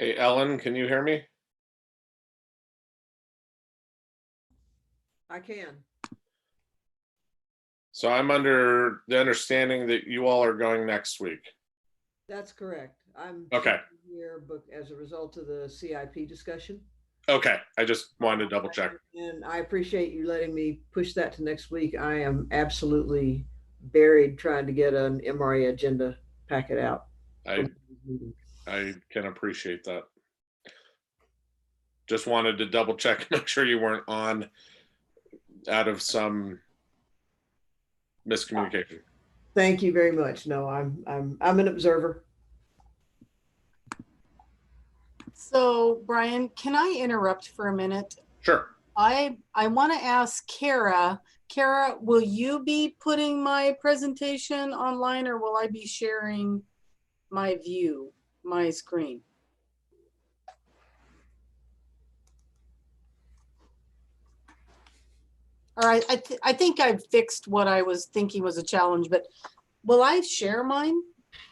Hey, Ellen, can you hear me? I can. So I'm under the understanding that you all are going next week. That's correct. I'm Okay. here, but as a result of the CIP discussion. Okay. I just wanted to double check. And I appreciate you letting me push that to next week. I am absolutely buried trying to get an MRA agenda packet out. I can appreciate that. Just wanted to double check and make sure you weren't on out of some miscommunication. Thank you very much. No, I'm an observer. So, Brian, can I interrupt for a minute? Sure. I want to ask Kara. Kara, will you be putting my presentation online, or will I be sharing my view, my screen? All right, I think I've fixed what I was thinking was a challenge, but will I share mine?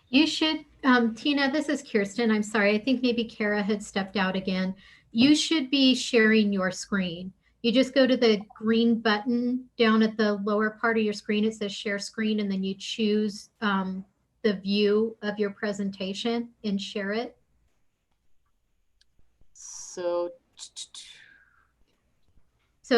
You should, Tina, this is Kirsten. I'm sorry. I think maybe Kara had stepped out again. You should be sharing your screen. You just go to the green button down at the lower part of your screen. It says share screen, and then you choose the view of your presentation and share it. So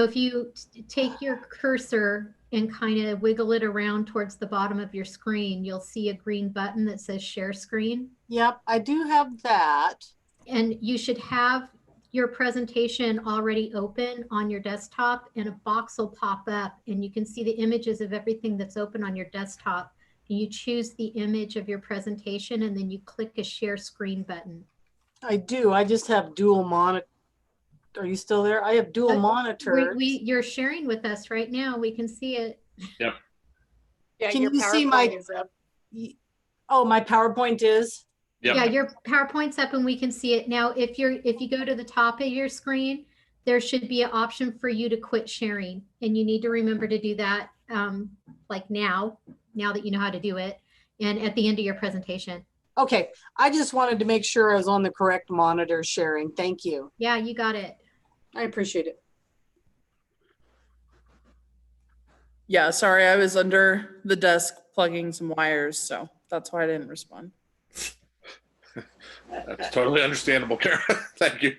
if you take your cursor and kind of wiggle it around towards the bottom of your screen, you'll see a green button that says share screen. Yep, I do have that. And you should have your presentation already open on your desktop, and a box will pop up and you can see the images of everything that's open on your desktop. And you choose the image of your presentation and then you click a share screen button. I do. I just have dual monitor. Are you still there? I have dual monitors. You're sharing with us right now. We can see it. Yep. Yeah, Can your you see PowerPoint my? is up. Oh, my PowerPoint is. Yep. Yeah, your PowerPoint's up and we can see it now. If you go to the top of your screen, there should be an option for you to quit sharing, and you need to remember to do that like now that you know how to do it, and at the end of your presentation. Okay, I just wanted to make sure I was on the correct monitor sharing. Thank you. Yeah, you got it. I appreciate it. Yeah, sorry, I was under the desk plugging some wires, so that's why I didn't respond. That's totally understandable, Kara. Thank you.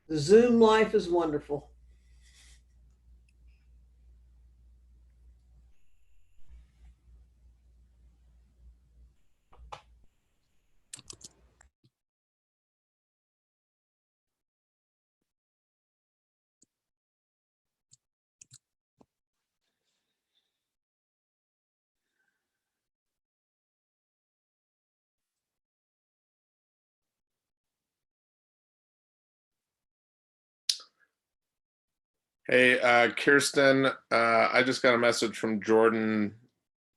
The Zoom life is wonderful. Hey, Kirsten, I just got a message from Jordan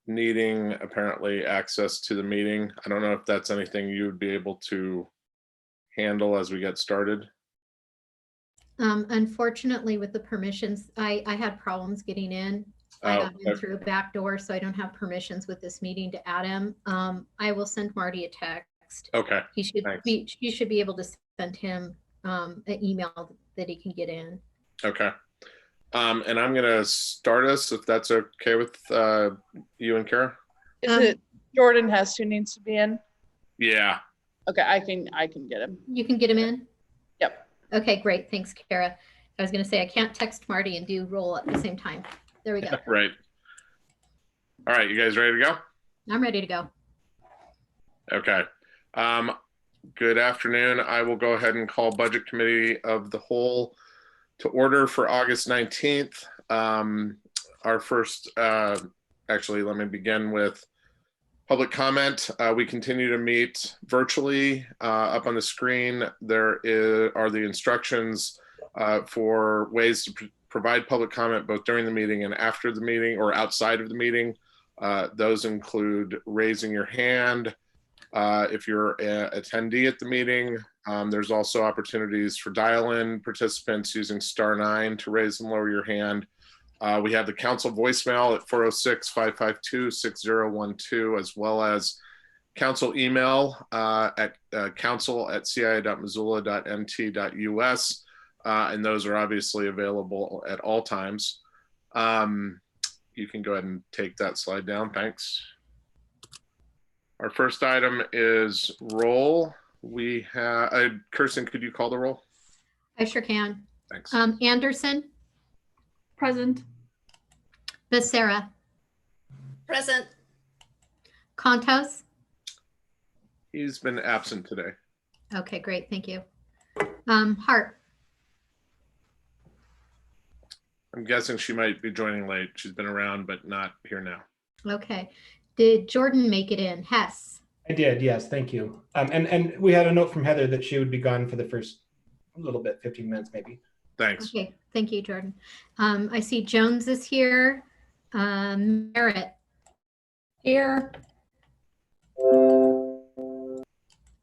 needing apparently access to the meeting. I don't know if that's anything you would be able to handle as we get started. Unfortunately, with the permissions, I had problems getting in. I got in through a back door, so I don't have permissions with this meeting to add him. I will send Marty a text. Okay. You should be able to send him an email that he can get in. Okay. And I'm gonna start us if that's okay with you and Kara. Is it Jordan Hess who needs to be in? Yeah. Okay, I can get him. You can get him in? Yep. Okay, great. Thanks, Kara. I was gonna say I can't text Marty and do roll at the same time. There we go. Right. All right, you guys ready to go? I'm ready to go. Okay. Good afternoon. I will go ahead and call Budget Committee of the Whole to order for August 19th. Our first, actually, let me begin with public comment. We continue to meet virtually. Up on the screen, there are the instructions for ways to provide public comment both during the meeting and after the meeting or outside of the meeting. Those include raising your hand. If you're an attendee at the meeting, there's also opportunities for dial-in participants using *9 to raise and lower your hand. We have the council voicemail at 406-552-6012, as well as council email at council@ci.missoula.mt.us. And those are obviously available at all times. You can go ahead and take that slide down. Thanks. Our first item is roll. We have, Kirsten, could you call the roll? I sure can. Thanks. Anderson, Present. Becerra, Present. Contos. He's been absent today. Okay, great. Thank you. Hart. I'm guessing she might be joining late. She's been around, but not here now. Okay. Did Jordan make it in? Hess. I did, yes, thank you. And we had a note from Heather that she would be gone for the first little bit, 15 minutes maybe. Thanks. Okay, thank you, Jordan. I see Jones is here. Merritt. Here.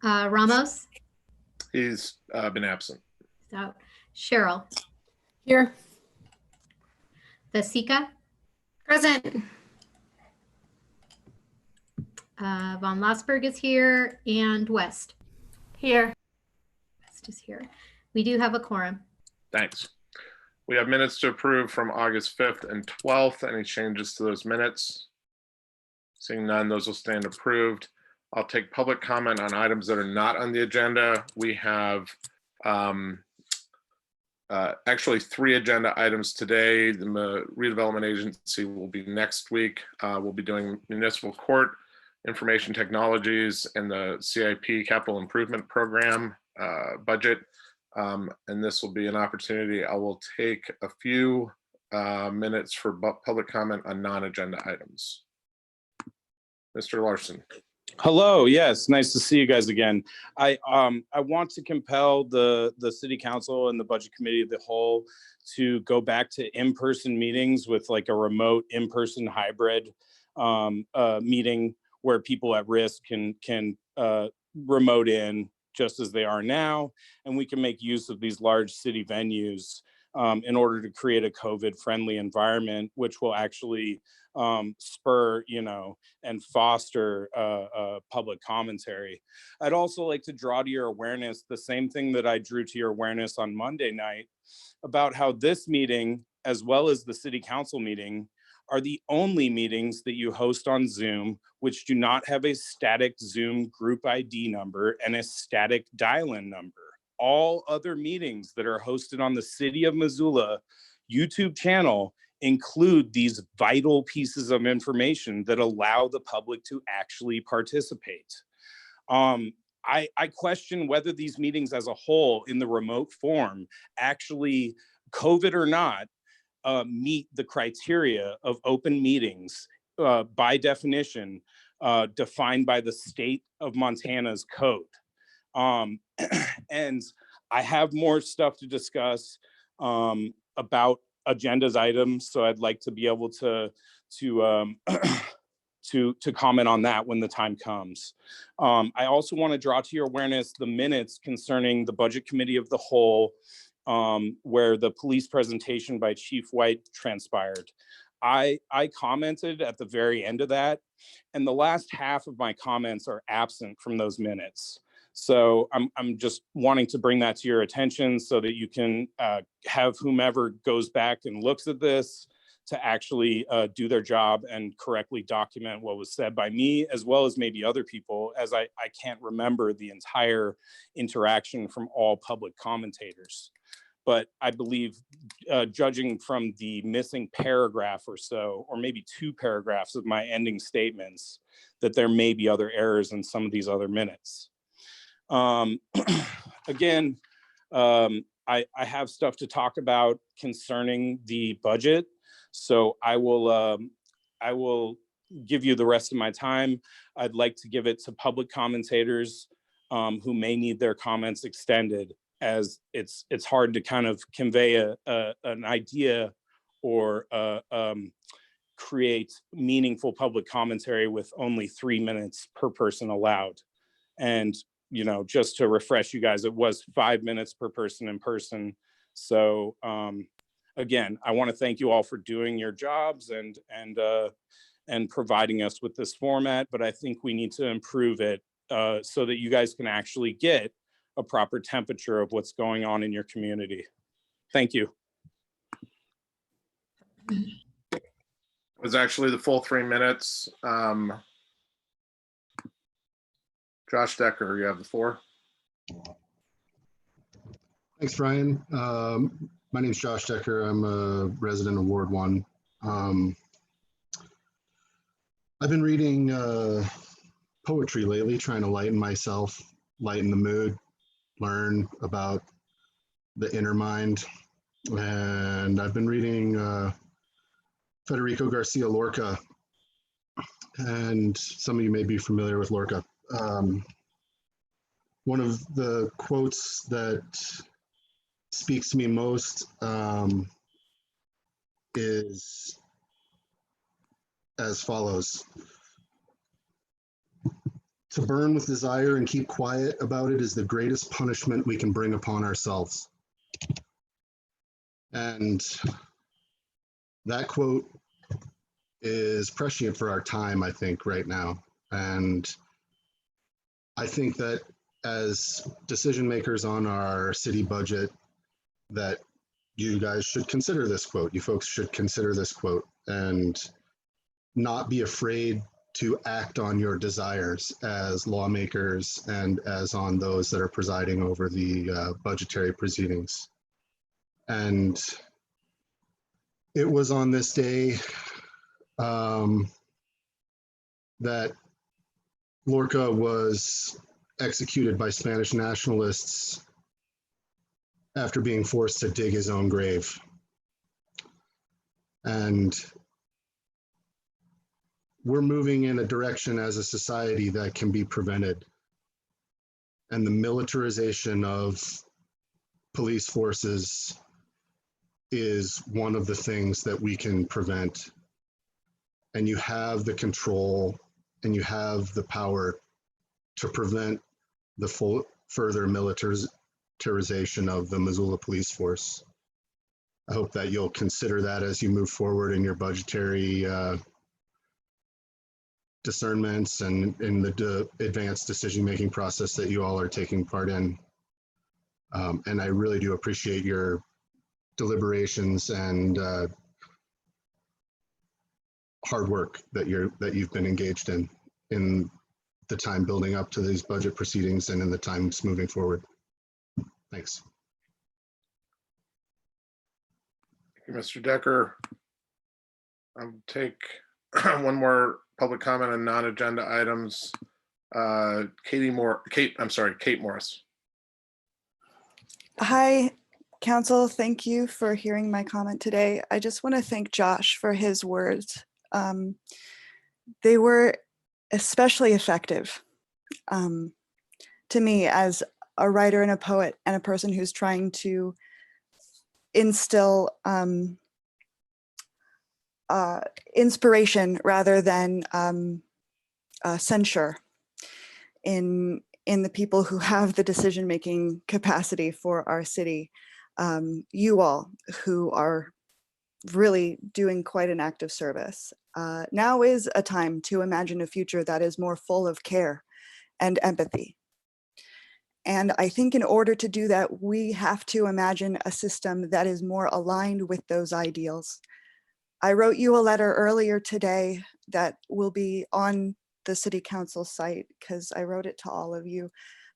Ramos. He's been absent. Out. Cheryl. Here. Vasika. Present. Von Lossberg is here, and West. Here. West is here. We do have a quorum. Thanks. We have minutes to approve from August 5th and 12th. Any changes to those minutes? Seeing none, those will stand approved. I'll take public comment on items that are not on the agenda. We have actually 3 agenda items today. The redevelopment agency will be next week. We'll be doing municipal court, information technologies, and the CIP capital improvement program budget. And this will be an opportunity. I will take a few minutes for public comment on non-agenda items. Mr. Larson. Hello, yes, nice to see you guys again. I want to compel the city council and the budget committee of the whole to go back to in-person meetings with like a remote in-person hybrid meeting where people at risk can remote in just as they are now, and we can make use of these large city venues in order to create a COVID-friendly environment, which will actually spur, and foster public commentary. I'd also like to draw to your awareness the same thing that I drew to your awareness on Monday night about how this meeting, as well as the city council meeting, are the only meetings that you host on Zoom which do not have a static Zoom group ID number and a static dial-in number. All other meetings that are hosted on the City of Missoula YouTube channel include these vital pieces of information that allow the public to actually participate. I question whether these meetings as a whole in the remote form actually, COVID or not, meet the criteria of open meetings by definition defined by the state of Montana's code. And I have more stuff to discuss about agendas items, so I'd like to be able to comment on that when the time comes. I also want to draw to your awareness the minutes concerning the Budget Committee of the Whole, where the police presentation by Chief White transpired. I commented at the very end of that, and the last half of my comments are absent from those minutes. So I'm just wanting to bring that to your attention so that you can have whomever goes back and looks at this to actually do their job and correctly document what was said by me, as well as maybe other people, as I can't remember the entire interaction from all public commentators. But I believe, judging from the missing paragraph or so, or maybe 2 paragraphs of my ending statements, that there may be other errors in some of these other minutes. Again, I have stuff to talk about concerning the budget, so I will give you the rest of my time. I'd like to give it to public commentators who may need their comments extended, as it's hard to kind of convey an idea or create meaningful public commentary with only 3 minutes per person allowed. And just to refresh you guys, it was 5 minutes per person in person. So again, I want to thank you all for doing your jobs and and providing us with this format, but I think we need to improve it so that you guys can actually get a proper temperature of what's going on in your community. Thank you. It was actually the full 3 minutes. Josh Decker, you have the floor. Thanks, Brian. My name is Josh Decker. I'm a resident of Ward 1. I've been reading poetry lately, trying to lighten myself, lighten the mood, learn about the inner mind. And I've been reading Federico Garcia Lorca, and some of you may be familiar with Lorca. One of the quotes that speaks to me most is as follows: "To burn with desire and keep quiet about it is the greatest punishment we can bring upon ourselves." And that quote is prescient for our time, I think, right now. And I think that as decision makers on our city budget, that you guys should consider this quote. You folks should consider this quote and not be afraid to act on your desires as lawmakers and as on those that are presiding over the budgetary proceedings. And it was on this day that Lorca was executed by Spanish nationalists after being forced to dig his own grave. And we're moving in a direction as a society that can be prevented. And the militarization of police forces is one of the things that we can prevent. And you have the control and you have the power to prevent the further militarization of the Missoula Police Force. I hope that you'll consider that as you move forward in your budgetary discernments and in the advanced decision-making process that you all are taking part in. And I really do appreciate your deliberations and hard work that you've been engaged in the time building up to these budget proceedings and in the times moving forward. Thanks. Thank you, Mr. Decker. I'll take one more public comment on non-agenda items. Kate Morris. Hi, Council. Thank you for hearing my comment today. I just want to thank Josh for his words. They were especially effective to me as a writer and a poet and a person who's trying to instill inspiration rather than censure in the people who have the decision-making capacity for our city. You all who are really doing quite an act of service. Now is a time to imagine a future that is more full of care and empathy. And I think in order to do that, we have to imagine a system that is more aligned with those ideals. I wrote you a letter earlier today that will be on the City Council site because I wrote it to all of you,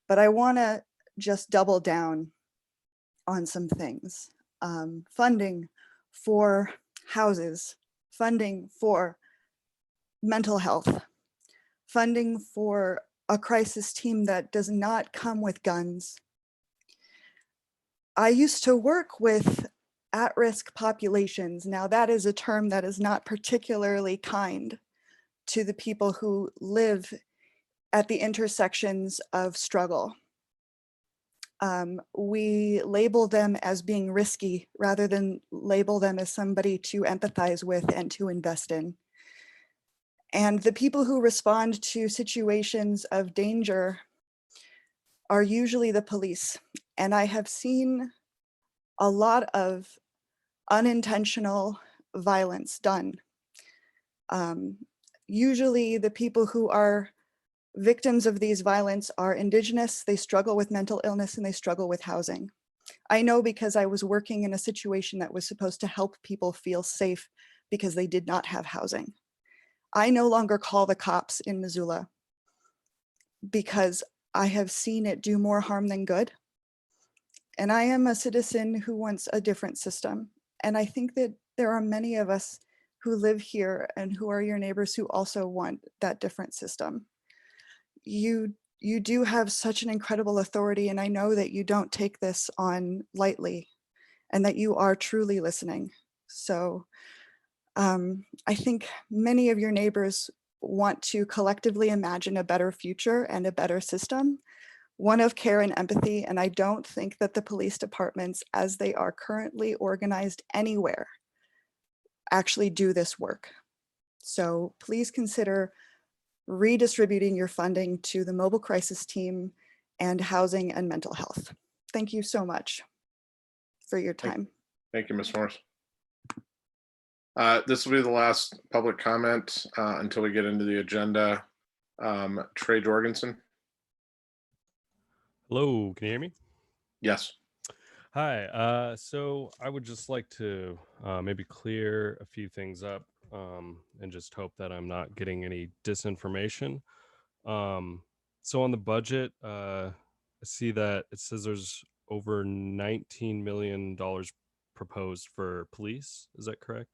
but I want to just double down on some things. Funding for houses, funding for mental health, funding for a crisis team that does not come with guns. I used to work with at-risk populations. Now that is a term that is not particularly kind to the people who live at the intersections of struggle. We label them as being risky rather than label them as somebody to empathize with and to invest in. And the people who respond to situations of danger are usually the police. And I have seen a lot of unintentional violence done. Usually the people who are victims of these violence are Indigenous, they struggle with mental illness, and they struggle with housing. I know because I was working in a situation that was supposed to help people feel safe because they did not have housing. I no longer call the cops in Missoula because I have seen it do more harm than good. And I am a citizen who wants a different system. And I think that there are many of us who live here and who are your neighbors who also want that different system. You do have such an incredible authority, and I know that you don't take this on lightly and that you are truly listening. So I think many of your neighbors want to collectively imagine a better future and a better system, one of care and empathy. And I don't think that the police departments, as they are currently organized anywhere, actually do this work. So please consider redistributing your funding to the mobile crisis team and housing and mental health. Thank you so much for your time. Thank you, Ms. Morris. This will be the last public comment until we get into the agenda. Trey Jorgensen. Hello, can you hear me? Yes. Hi, so I would just like to maybe clear a few things up and just hope that I'm not getting any disinformation. So on the budget, I see that it says there's over $19 million proposed for police. Is that correct?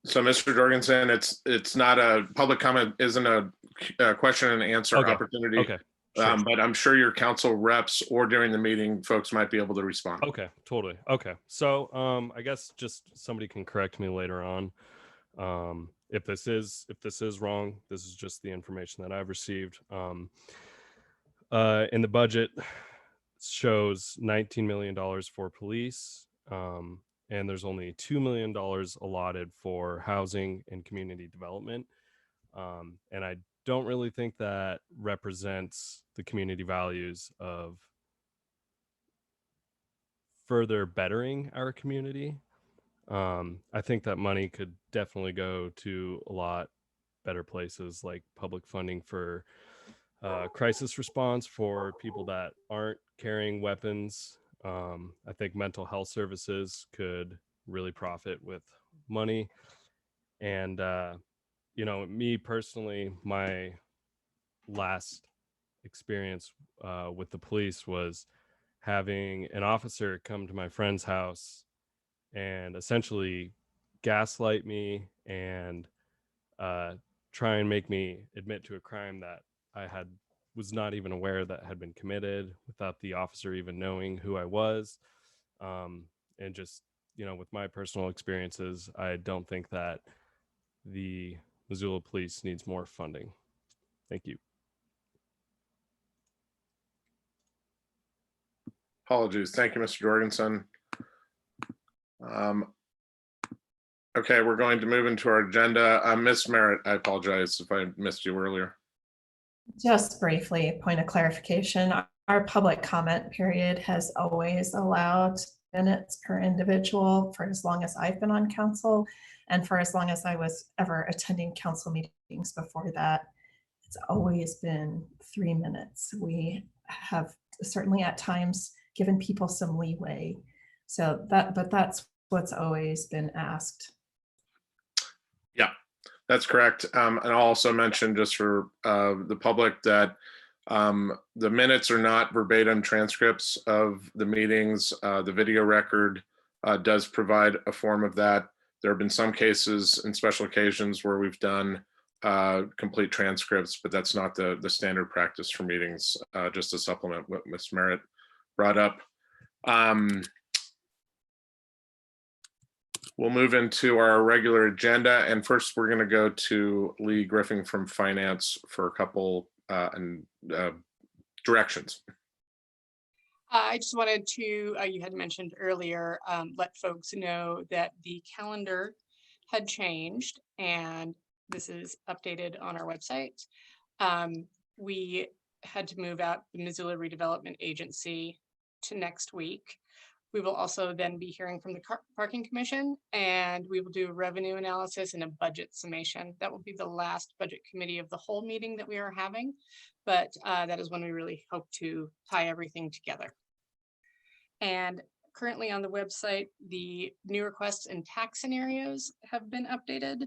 So, Mr. Jorgensen, it's not a public comment, isn't a question and answer Okay. opportunity. Okay. Sure. But I'm sure your council reps or during the meeting, folks might be able to respond. Okay, totally. Okay. So I guess just somebody can correct me later on. If this is wrong, this is just the information that I've received. In the budget shows $19 million for police, and there's only $2 million allotted for housing and community development. And I don't really think that represents the community values of further bettering our community. I think that money could definitely go to a lot better places, like public funding for crisis response for people that aren't carrying weapons. I think mental health services could really profit with money. And, you know, me personally, my last experience with the police was having an officer come to my friend's house and essentially gaslight me and try and make me admit to a crime that I was not even aware that had been committed, without the officer even knowing who I was. And just, you know, with my personal experiences, I don't think that the Missoula Police needs more funding. Thank you. Apologies. Thank you, Mr. Jorgensen. Okay, we're going to move into our agenda. Ms. Merritt, I apologize if I missed you earlier. Just briefly, a point of clarification. Our public comment period has always allowed minutes per individual for as long as I've been on council, and for as long as I was ever attending council meetings before that. It's always been 3 minutes. We have certainly at times given people some leeway. So but that's what's always been asked. Yeah, that's correct. And I'll also mention, just for the public, that the minutes are not verbatim transcripts of the meetings. The video record does provide a form of that. There have been some cases and special occasions where we've done complete transcripts, but that's not the standard practice for meetings, just to supplement what Ms. Merritt brought up. We'll move into our regular agenda, and first we're going to go to Lee Griffin from Finance for a couple directions. I just wanted to, you had mentioned earlier, let folks know that the calendar had changed, and this is updated on our website. We had to move out the Missoula Redevelopment Agency to next week. We will also then be hearing from the Parking Commission, and we will do a revenue analysis and a budget summation. That will be the last budget committee of the whole meeting that we are having, but that is when we really hope to tie everything together. And currently on the website, the new requests and tax scenarios have been updated,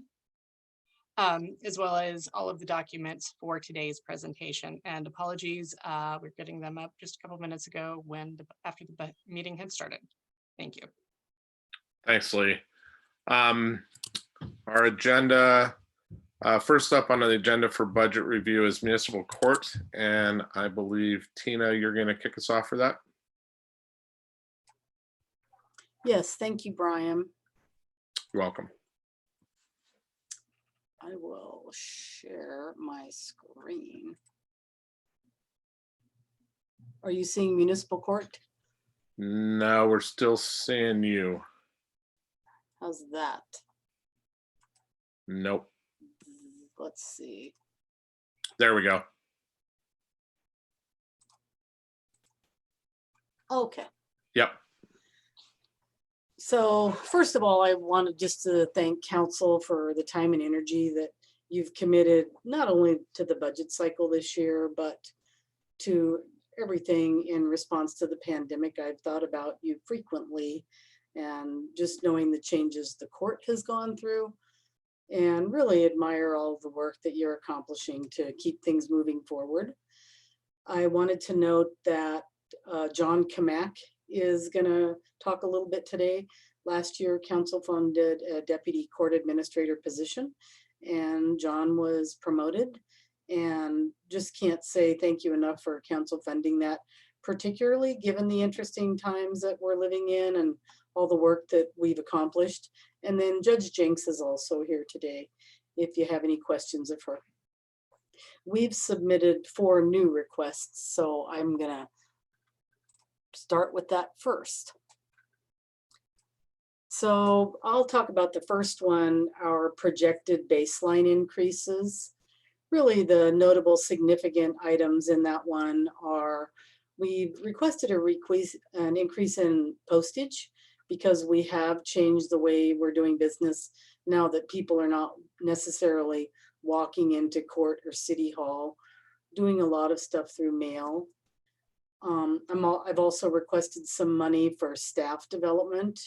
as well as all of the documents for today's presentation. And apologies, we're getting them up just a couple minutes ago after the meeting had started. Thank you. Thanks, Lee. Our agenda, first up on the agenda for budget review is municipal court. And I believe, Tina, you're going to kick us off for that. Yes, thank you, Brian. You're welcome. I will share my screen. Are you seeing municipal court? No, we're still seeing you. How's that? Nope. Let's see. There we go. Okay. Yep. So first of all, I wanted just to thank council for the time and energy that you've committed, not only to the budget cycle this year, but to everything in response to the pandemic. I've thought about you frequently, and just knowing the changes the court has gone through, and really admire all the work that you're accomplishing to keep things moving forward. I wanted to note that John Kamak is going to talk a little bit today. Last year, council funded a deputy court administrator position, and John was promoted. And just can't say thank you enough for council funding that, particularly given the interesting times that we're living in and all the work that we've accomplished. And then Judge Jenks is also here today, if you have any questions of her. We've submitted 4 new requests, so I'm gonna start with that first. So I'll talk about the first one, our projected baseline increases. Really the notable significant items in that one are, we've requested an increase in postage because we have changed the way we're doing business now that people are not necessarily walking into court or city hall, doing a lot of stuff through mail. I've also requested some money for staff development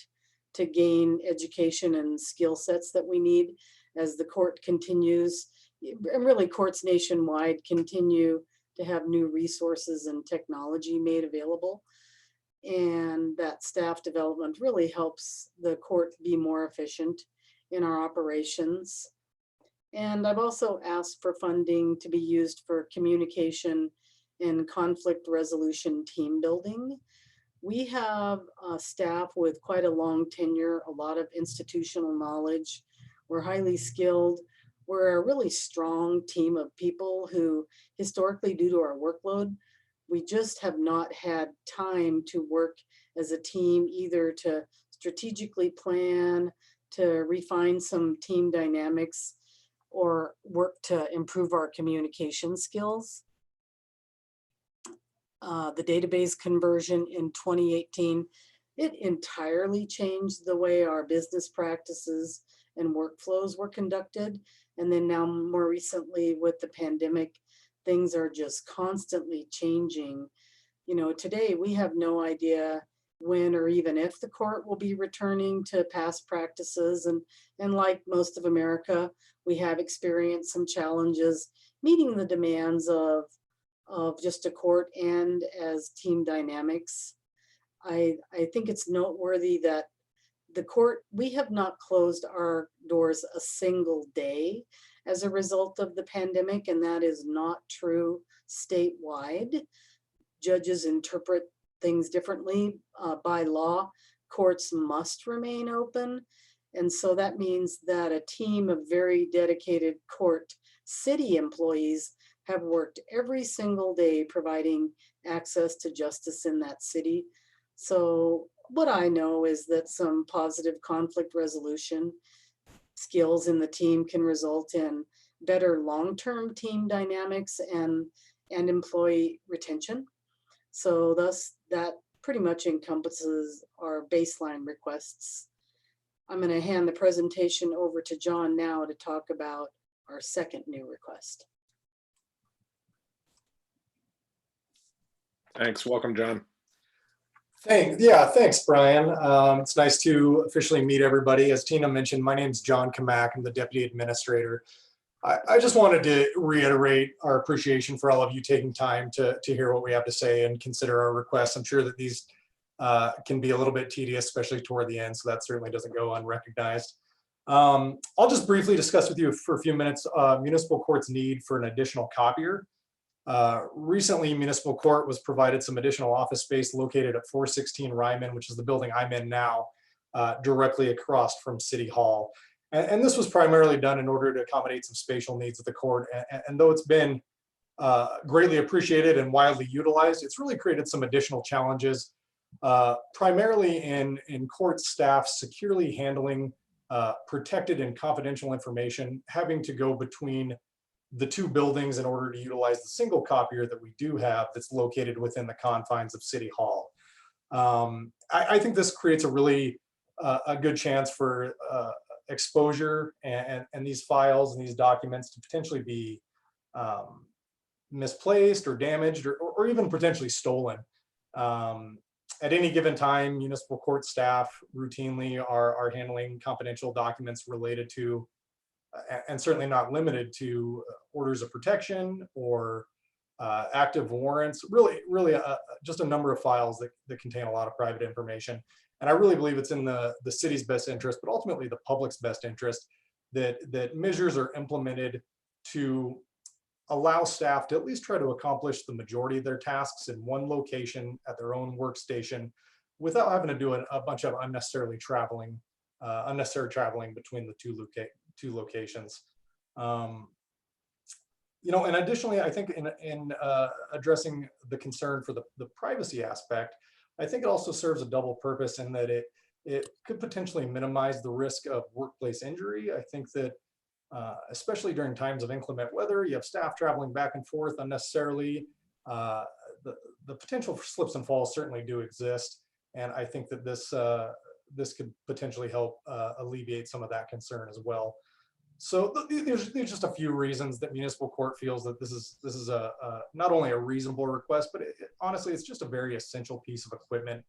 to gain education and skill sets that we need as the court continues, and really courts nationwide continue to have new resources and technology made available. And that staff development really helps the court be more efficient in our operations. And I've also asked for funding to be used for communication and conflict resolution team building. We have staff with quite a long tenure, a lot of institutional knowledge. We're highly skilled. We're a really strong team of people who historically, due to our workload, we just have not had time to work as a team, either to strategically plan, to refine some team dynamics, or work to improve our communication skills. The database conversion in 2018, it entirely changed the way our business practices and workflows were conducted. And then now more recently with the pandemic, things are just constantly changing. You know, today we have no idea when or even if the court will be returning to past practices. And like most of America, we have experienced some challenges meeting the demands of just a court and as team dynamics. I think it's noteworthy that the court, we have not closed our doors a single day as a result of the pandemic, and that is not true statewide. Judges interpret things differently. By law, courts must remain open. And so that means that a team of very dedicated court city employees have worked every single day providing access to justice in that city. So what I know is that some positive conflict resolution skills in the team can result in better long-term team dynamics and employee retention. So thus that pretty much encompasses our baseline requests. I'm going to hand the presentation over to John now to talk about our second new request. Thanks. Welcome, John. Thanks, Brian. It's nice to officially meet everybody. As Tina mentioned, my name is John Kamak. I'm the Deputy Administrator. I just wanted to reiterate our appreciation for all of you taking time to hear what we have to say and consider our requests. I'm sure that these can be a little bit tedious, especially toward the end, so that certainly doesn't go unrecognized. I'll just briefly discuss with you for a few minutes municipal court's need for an additional copier. Recently, municipal court was provided some additional office space located at 416 Ryman, which is the building I'm in now, directly across from City Hall. And this was primarily done in order to accommodate some spatial needs of the court. And though it's been greatly appreciated and widely utilized, it's really created some additional challenges, primarily in court staff securely handling protected and confidential information, having to go between the two buildings in order to utilize the single copier that we do have that's located within the confines of City Hall. I think this creates a really a good chance for exposure and these files and these documents to potentially be misplaced or damaged or even potentially stolen. At any given time, municipal court staff routinely are handling confidential documents related to, and certainly not limited to, orders of protection or active warrants, really just a number of files that contain a lot of private information. And I really believe it's in the city's best interest, but ultimately the public's best interest, that measures are implemented to allow staff to at least try to accomplish the majority of their tasks in one location at their own workstation without having to do a bunch of unnecessary traveling between the two locations. And additionally, I think in addressing the concern for the privacy aspect, I think it also serves a double purpose in that it could potentially minimize the risk of workplace injury. I think that especially during times of inclement weather, you have staff traveling back and forth unnecessarily. The potential for slips and falls certainly do exist. And I think that this could potentially help alleviate some of that concern as well. So there's just a few reasons that municipal court feels that this is a not only a reasonable request, but honestly, it's just a very essential piece of equipment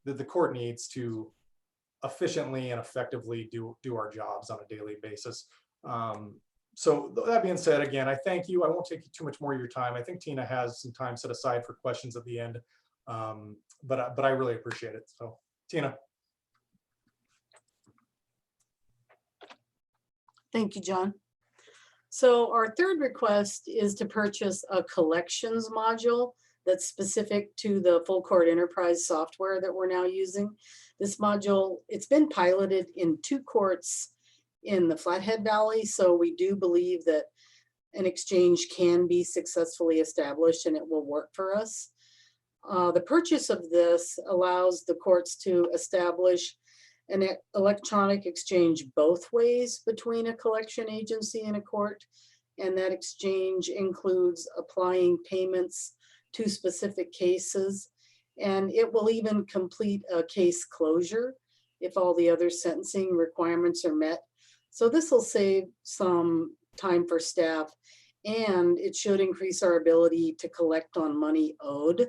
that the court needs to efficiently and effectively do our jobs on a daily basis. So that being said, again, I thank you. I won't take too much more of your time. I think Tina has some time set aside for questions at the end, but I really appreciate it. So Tina. Thank you, John. So our third request is to purchase a collections module that's specific to the Full Court Enterprise software that we're now using. This module, it's been piloted in 2 courts in the Flathead Valley, so we do believe that an exchange can be successfully established and it will work for us. The purchase of this allows the courts to establish an electronic exchange both ways between a collection agency and a court. And that exchange includes applying payments to specific cases. And it will even complete a case closure if all the other sentencing requirements are met. So this will save some time for staff, and it should increase our ability to collect on money owed.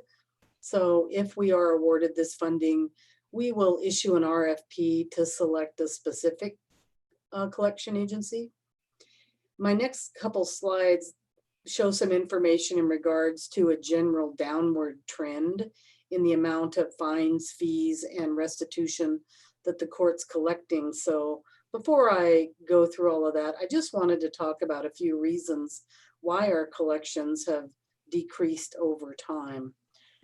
So if we are awarded this funding, we will issue an RFP to select a specific collection agency. My next couple slides show some information in regards to a general downward trend in the amount of fines, fees, and restitution that the court's collecting. So before I go through all of that, I just wanted to talk about a few reasons why our collections have decreased over time.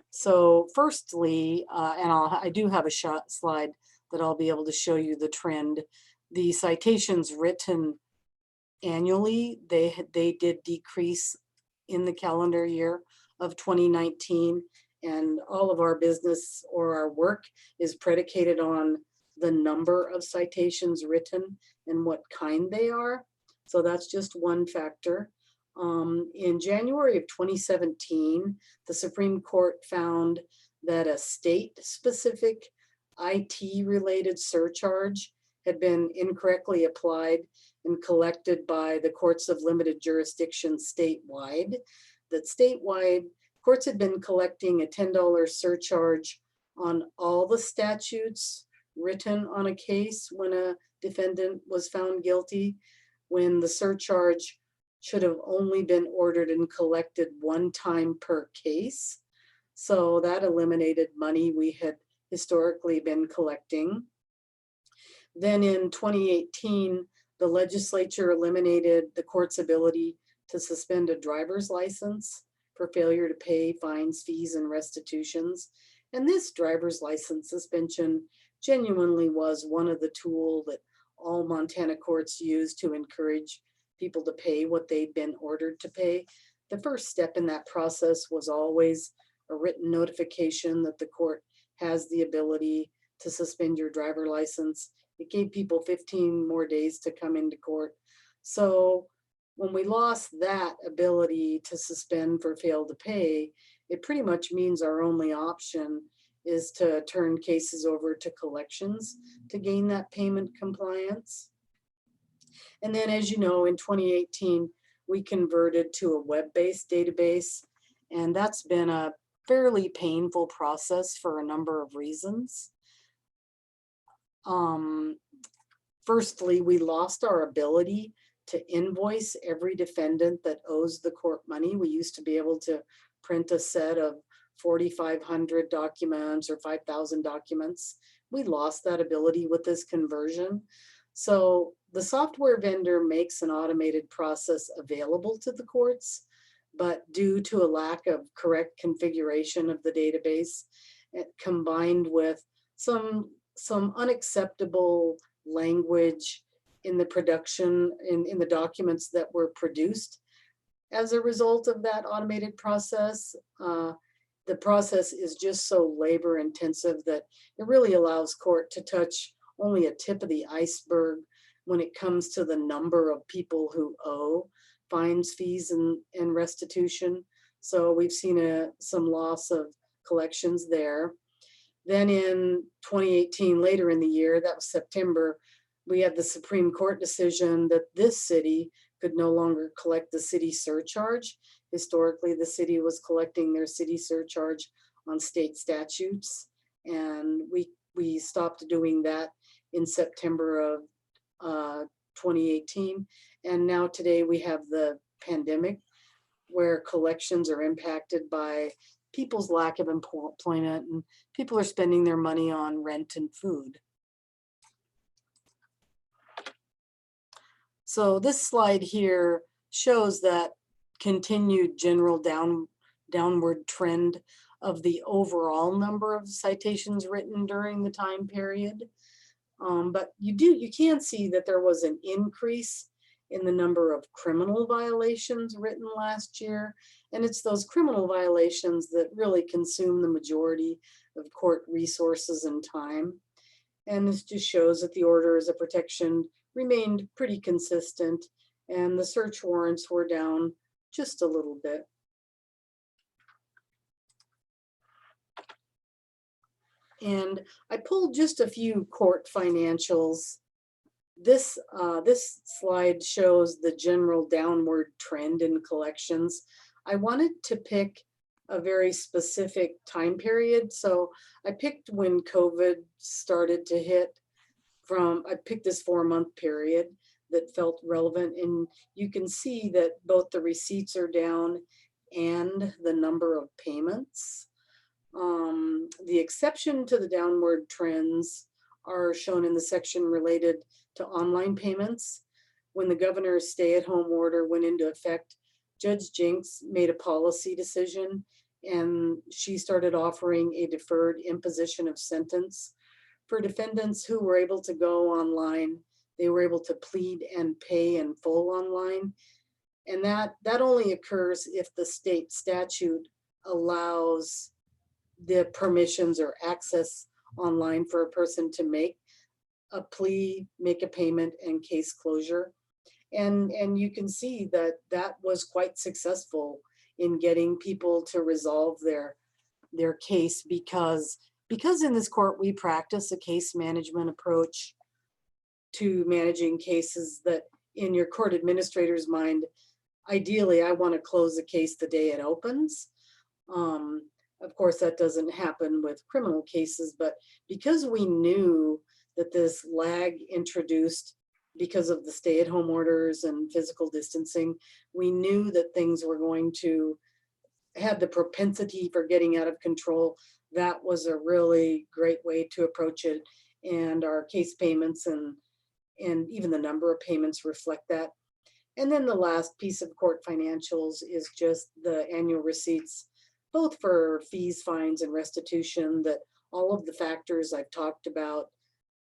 So firstly, and I do have a slide that I'll be able to show you the trend. The citations written annually, they did decrease in the calendar year of 2019, and all of our business or our work is predicated on the number of citations written and what kind they are. So that's just one factor. In January of 2017, the Supreme Court found that a state-specific IT-related surcharge had been incorrectly applied and collected by the courts of limited jurisdiction statewide. That statewide, courts had been collecting a $10 surcharge on all the statutes written on a case when a defendant was found guilty, when the surcharge should have only been ordered and collected one time per case. So that eliminated money we had historically been collecting. Then in 2018, the legislature eliminated the court's ability to suspend a driver's license for failure to pay fines, fees, and restitutions. And this driver's license suspension genuinely was one of the tools that all Montana courts use to encourage people to pay what they'd been ordered to pay. The first step in that process was always a written notification that the court has the ability to suspend your driver license. It gave people 15 more days to come into court. So when we lost that ability to suspend for fail to pay, it pretty much means our only option is to turn cases over to collections to gain that payment compliance. And then, as you know, in 2018, we converted to a web-based database, and that's been a fairly painful process for a number of reasons. Firstly, we lost our ability to invoice every defendant that owes the court money. We used to be able to print a set of 4,500 documents or 5,000 documents. We lost that ability with this conversion. So the software vendor makes an automated process available to the courts, but due to a lack of correct configuration of the database, combined with some unacceptable language in the production, in the documents that were produced as a result of that automated process, the process is just so labor intensive that it really allows court to touch only a tip of the iceberg when it comes to the number of people who owe fines, fees, and restitution. So we've seen some loss of collections there. Then in 2018, later in the year, that was September, we had the Supreme Court decision that this city could no longer collect the city surcharge. Historically, the city was collecting their city surcharge on state statutes, and we stopped doing that in September of 2018. And now today we have the pandemic where collections are impacted by people's lack of employment, and people are spending their money on rent and food. So this slide here shows that continued general downward trend of the overall number of citations written during the time period. But you can see that there was an increase in the number of criminal violations written last year. And it's those criminal violations that really consume the majority of court resources and time. And this just shows that the orders of protection remained pretty consistent, and the search warrants were down just a little bit. And I pulled just a few court financials. This slide shows the general downward trend in collections. I wanted to pick a very specific time period. So I picked when COVID started to hit. I picked this 4-month period that felt relevant, and you can see that both the receipts are down and the number of payments. The exception to the downward trends are shown in the section related to online payments. When the governor's stay-at-home order went into effect, Judge Jinks made a policy decision, and she started offering a deferred imposition of sentence for defendants who were able to go online. They were able to plead and pay in full online. And that only occurs if the state statute allows the permissions or access online for a person to make a plea, make a payment, and case closure. And you can see that that was quite successful in getting people to resolve their their case because in this court, we practice a case management approach to managing cases that in your court administrator's mind, ideally, I want to close the case the day it opens. Of course, that doesn't happen with criminal cases, but because we knew that this lag introduced because of the stay-at-home orders and physical distancing, we knew that things were going to have the propensity for getting out of control. That was a really great way to approach it. And our case payments and even the number of payments reflect that. And then the last piece of court financials is just the annual receipts, both for fees, fines, and restitution, that all of the factors I've talked about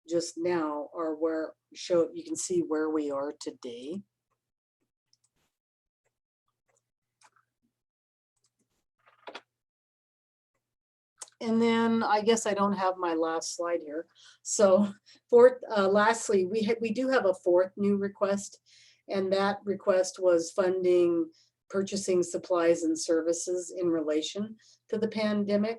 just now are where you can see where we are today. And then I guess I don't have my last slide here. So lastly, we do have a fourth new request, and that request was funding purchasing supplies and services in relation to the pandemic.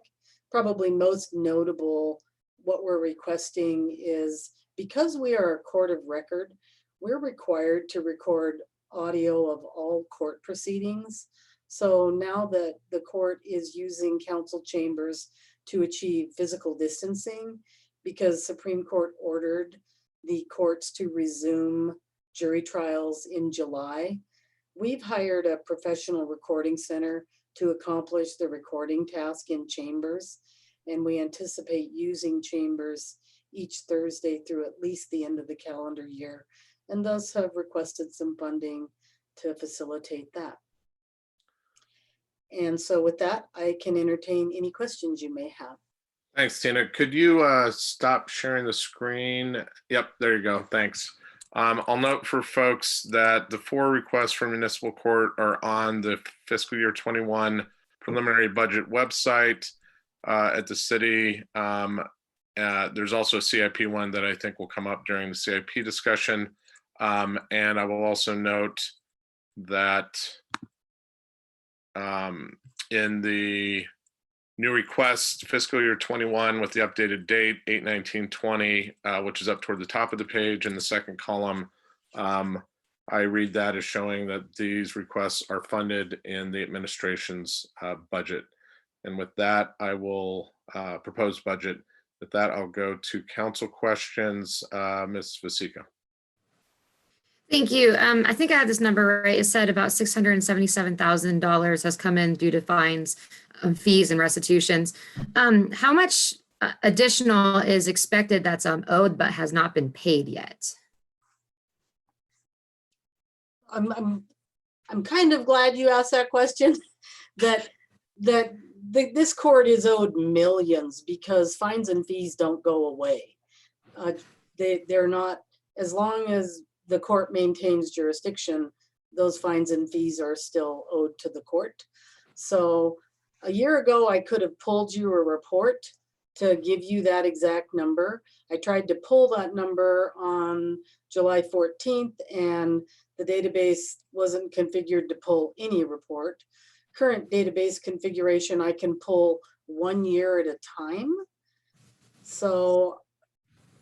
Probably most notable, what we're requesting is, because we are a court of record, we're required to record audio of all court proceedings. So now that the court is using council chambers to achieve physical distancing, because Supreme Court ordered the courts to resume jury trials in July, we've hired a professional recording center to accomplish the recording task in chambers. And we anticipate using chambers each Thursday through at least the end of the calendar year, and thus have requested some funding to facilitate that. And so with that, I can entertain any questions you may have. Thanks, Tina. Could you stop sharing the screen? Yep, there you go. Thanks. I'll note for folks that the 4 requests from municipal court are on the fiscal year 21 preliminary budget website at the city. There's also a CIP one that I think will come up during the CIP discussion. And I will also note that in the new request fiscal year 21 with the updated date 8/19/20, which is up toward the top of the page in the second column, I read that as showing that these requests are funded in the administration's budget. And with that, I will propose budget. With that, I'll go to council questions. Ms. Vasika. Thank you. I think I have this number right. It said about $677,000 has come in due to fines, fees, and restitutions. How much additional is expected that's owed but has not been paid yet? I'm kind of glad you asked that question. This court is owed millions because fines and fees don't go away. They're not, as long as the court maintains jurisdiction, those fines and fees are still owed to the court. So a year ago, I could have pulled you a report to give you that exact number. I tried to pull that number on July 14th and the database wasn't configured to pull any report. Current database configuration, I can pull 1 year at a time. So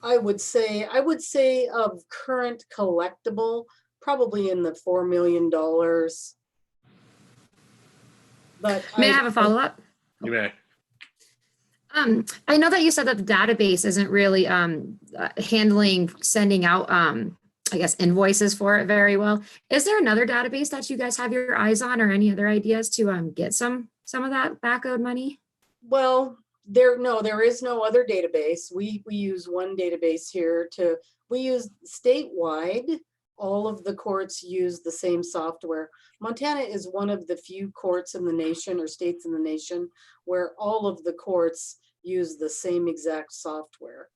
I would say of current collectible, probably in the $4 million. But may I have a follow-up? You may. I know that you said that the database isn't really handling sending out, I guess, invoices for it very well. Is there another database that you guys have your eyes on, or any other ideas to get some of that back owed money? Well, there is no other database. We use one database here. We use statewide. All of the courts use the same software. Montana is one of the few courts in the nation, or states in the nation, where all of the courts use the same exact software.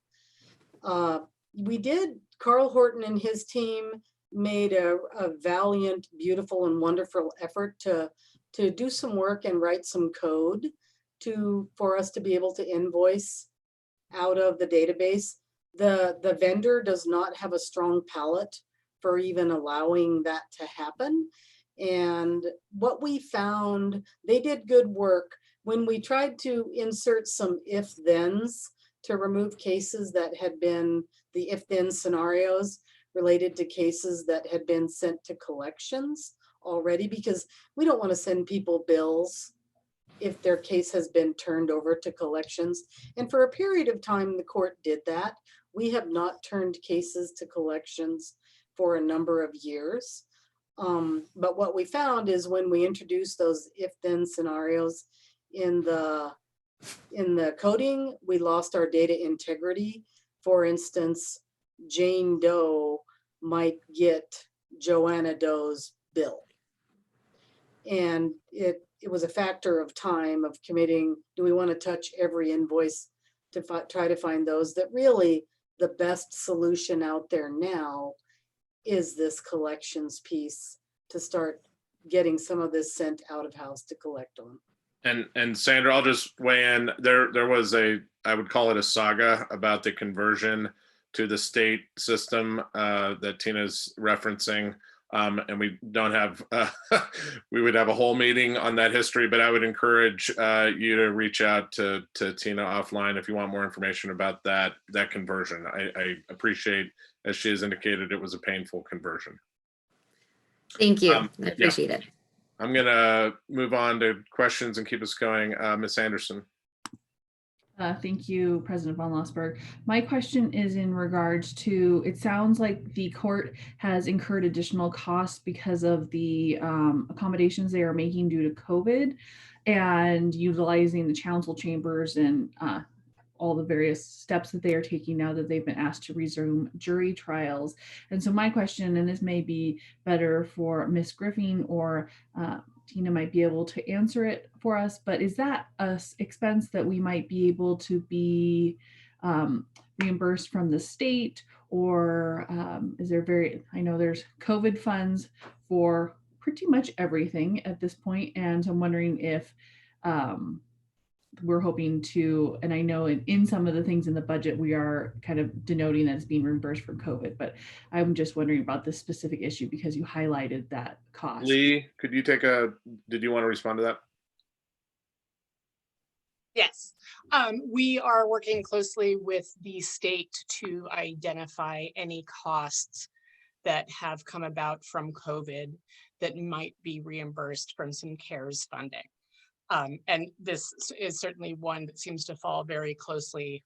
Carl Horton and his team made a valiant, beautiful, and wonderful effort to do some work and write some code for us to be able to invoice out of the database. The vendor does not have a strong palate for even allowing that to happen. And what we found, they did good work, when we tried to insert some if-thens to remove cases that had been the if-then scenarios related to cases that had been sent to collections already, because we don't want to send people bills if their case has been turned over to collections. And for a period of time, the court did that. We have not turned cases to collections for a number of years. But what we found is when we introduced those if-then scenarios in the coding, we lost our data integrity. For instance, Jane Doe might get Joanna Doe's bill. And it was a factor of time of committing, do we want to touch every invoice to try to find those? That really the best solution out there now is this collections piece to start getting some of this sent out of house to collect on. And Sandra, I'll just weigh in. There was I would call it a saga about the conversion to the state system that Tina's referencing. And we don't have, we would have a whole meeting on that history, but I would encourage you to reach out to Tina offline if you want more information about that conversion. I appreciate, as she has indicated, it was a painful conversion. Thank you. I appreciate it. I'm gonna move on to questions and keep us going. Ms. Anderson. Thank you, President von Lossberg. My question is in regards to, it sounds like the court has incurred additional costs because of the accommodations they are making due to COVID and utilizing the council chambers and all the various steps that they are taking now that they've been asked to resume jury trials. And so my question, and this may be better for Ms. Griffin or Tina might be able to answer it for us, but is that a expense that we might be able to be reimbursed from the state, or is there I know there's COVID funds for pretty much everything at this point, and so I'm wondering if we're hoping to, and I know in some of the things in the budget, we are kind of denoting that it's being reimbursed for COVID, but I'm just wondering about this specific issue because you highlighted that cost. Lee, could you did you want to respond to that? Yes, we are working closely with the state to identify any costs that have come about from COVID that might be reimbursed from some CARES funding. And this is certainly one that seems to fall very closely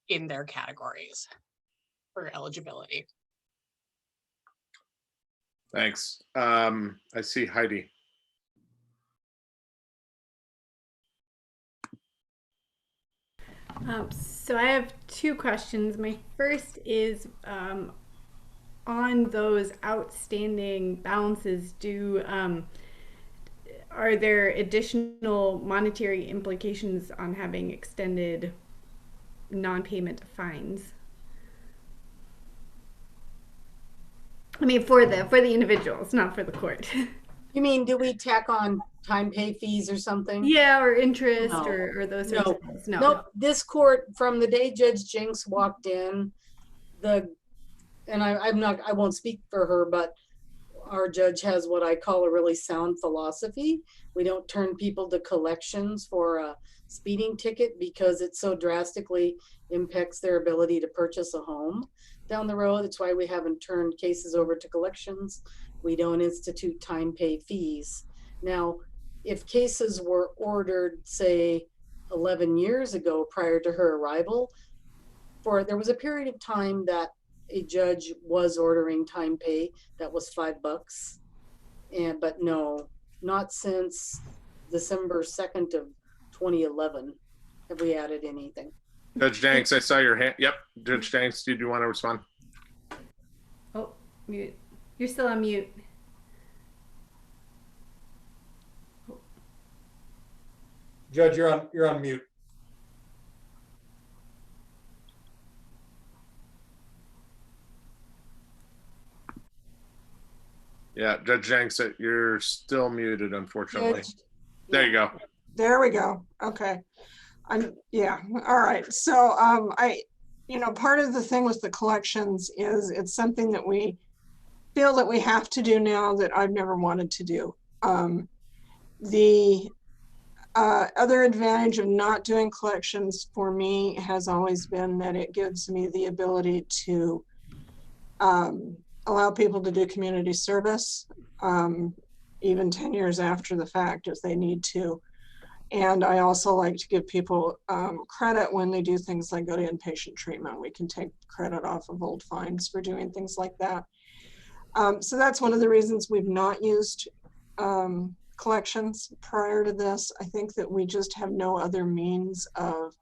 in their categories for eligibility. Thanks. I see Heidi. So I have two questions. My first is on those outstanding balances due. Are there additional monetary implications on having extended non-payment of fines? I mean, for the individuals, not for the court. You mean, do we tack on time pay fees or something? Yeah, or interest No. or those sorts of things? No. Nope. This court, from the day Judge Jinks walked in, and I won't speak for her, but our judge has what I call a really sound philosophy. We don't turn people to collections for a speeding ticket because it so drastically impacts their ability to purchase a home down the road. That's why we haven't turned cases over to collections. We don't institute time pay fees. Now, if cases were ordered, say, 11 years ago prior to her arrival, there was a period of time that a judge was ordering time pay that was $5, but no, not since December 2nd of 2011 have we added anything. Judge Danks, I saw your hand. Yep, Judge Danks, did you want to respond? Oh, mute. You're still on mute. Judge, you're on mute. Yeah, Judge Danks, you're still muted, unfortunately. There you go. There we go. Okay. Yeah. All right. So part of the thing with the collections is it's something that we feel that we have to do now that I've never wanted to do. Other advantage of not doing collections for me has always been that it gives me the ability to allow people to do community service, even 10 years after the fact if they need to. And I also like to give people credit when they do things like go to inpatient treatment. We can take credit off of old fines for doing things like that. So that's one of the reasons we've not used collections prior to this. I think that we just have no other means of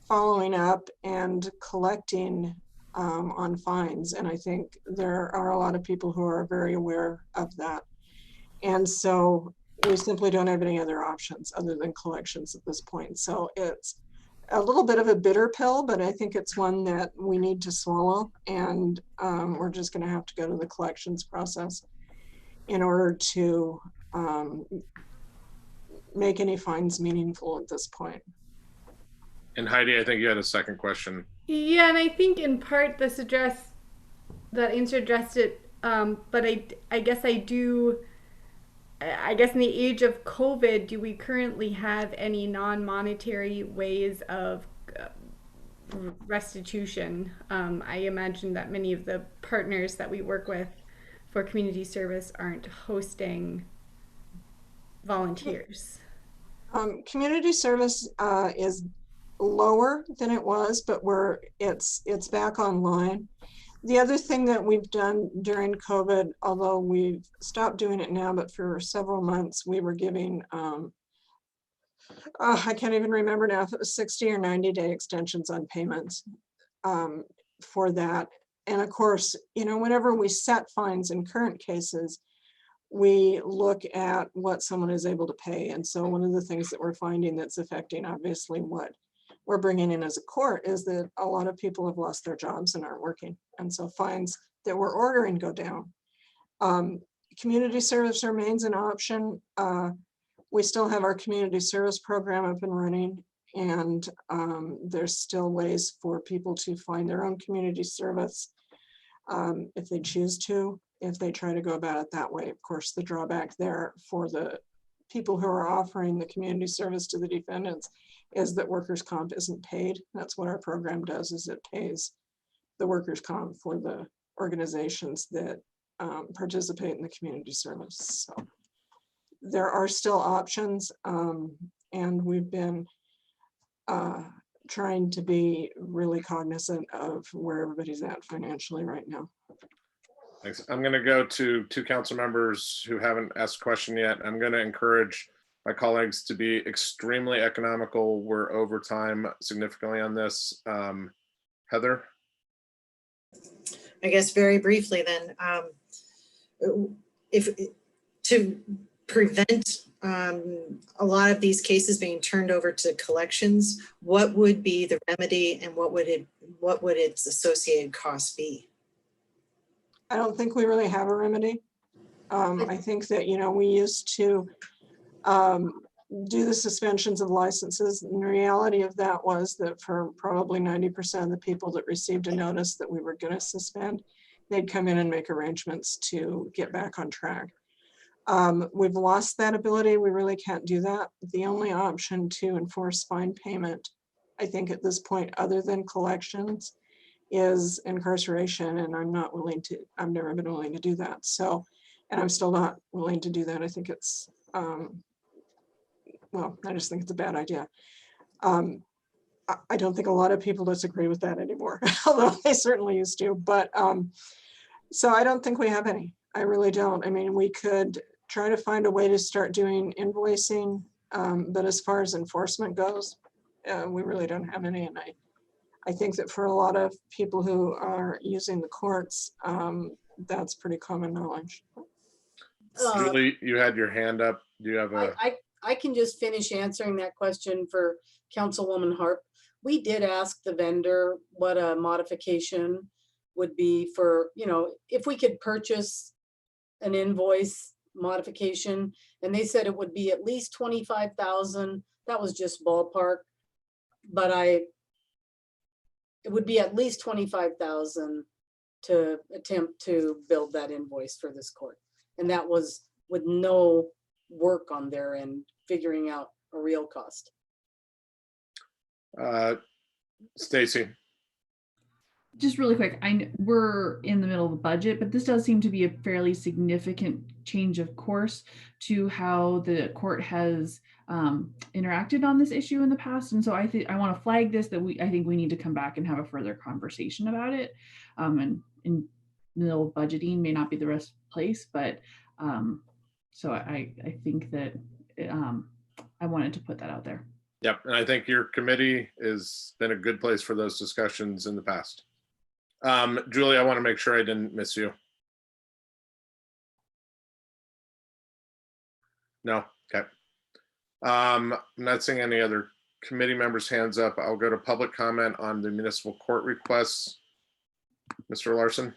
following up and collecting on fines. And I think there are a lot of people who are very aware of that. And so we simply don't have any other options other than collections at this point. So it's a little bit of a bitter pill, but I think it's one that we need to swallow. And we're just going to have to go to the collections process in order to make any fines meaningful at this point. And Heidi, I think you had a second question. Yeah, and I think in part that answer addressed it, but I guess in the age of COVID, do we currently have any non-monetary ways of restitution? I imagine that many of the partners that we work with for community service aren't hosting volunteers. Community service is lower than it was, but it's back online. The other thing that we've done during COVID, although we've stopped doing it now, but for several months we were giving, I can't even remember now if it was 60 or 90-day extensions on payments for that. And of course, whenever we set fines in current cases, we look at what someone is able to pay. And so one of the things that we're finding that's affecting obviously what we're bringing in as a court is that a lot of people have lost their jobs and aren't working. And so fines that we're ordering go down. Community service remains an option. We still have our community service program up and running, and there's still ways for people to find their own community service if they choose to, if they try to go about it that way. Of course, the drawback there for the people who are offering the community service to the defendants is that workers' comp isn't paid. That's what our program does, is it pays the workers' comp for the organizations that participate in the community service. So there are still options, and we've been trying to be really cognizant of where everybody's at financially right now. Thanks. I'm going to go to two council members who haven't asked a question yet. I'm going to encourage my colleagues to be extremely economical. We're over time significantly on this. Heather? I guess very briefly then, if to prevent a lot of these cases being turned over to collections, what would be the remedy and what would its associated costs be? I don't think we really have a remedy. I think that, we used to do the suspensions of licenses. And the reality of that was that for probably 90% of the people that received a notice that we were going to suspend, they'd come in and make arrangements to get back on track. We've lost that ability. We really can't do that. The only option to enforce fine payment, I think at this point, other than collections, is incarceration. And I've never been willing to do that. So, and I'm still not willing to do that. I think it's, I just think it's a bad idea. I don't think a lot of people disagree with that anymore, although they certainly used to. But so I don't think we have any. I really don't. I mean, we could try to find a way to start doing invoicing, but as far as enforcement goes, we really don't have any. And I think that for a lot of people who are using the courts, that's pretty common knowledge. Julie, you had your hand up. Do you have a? I can just finish answering that question for Councilwoman Harp. We did ask the vendor what a modification would be for, if we could purchase an invoice modification, and they said it would be at least 25,000. That was just ballpark, but it would be at least 25,000 to attempt to build that invoice for this court. And that was with no work on their end, figuring out a real cost. Stacy. Just really quick, we're in the middle of the budget, but this does seem to be a fairly significant change of course to how the court has interacted on this issue in the past. And so I want to flag this, that I think we need to come back and have a further conversation about it. And in the middle of budgeting may not be the best place, but so I think that I wanted to put that out there. Yep, and I think your committee has been a good place for those discussions in the past. Julie, I want to make sure I didn't miss you. No, okay. I'm not seeing any other committee members' hands up. I'll go to public comment on the municipal court requests. Mr. Larson.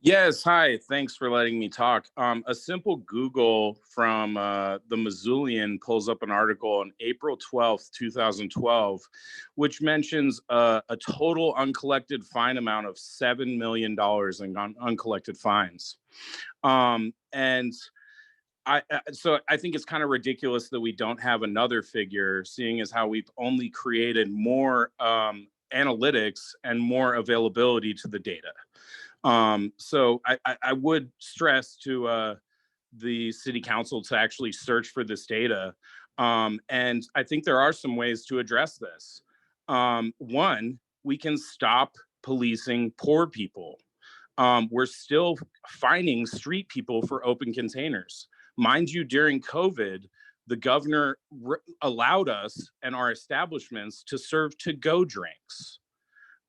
Yes, hi, thanks for letting me talk. A simple Google from the Missoulian pulls up an article on April 12th, 2012, which mentions a total uncollected fine amount of $7 million in uncollected fines. So I think it's kind of ridiculous that we don't have another figure, seeing as how we've only created more analytics and more availability to the data. So I would stress to the city council to actually search for this data. And I think there are some ways to address this. One, we can stop policing poor people. We're still fining street people for open containers. Mind you, during COVID, the governor allowed us and our establishments to serve to-go drinks.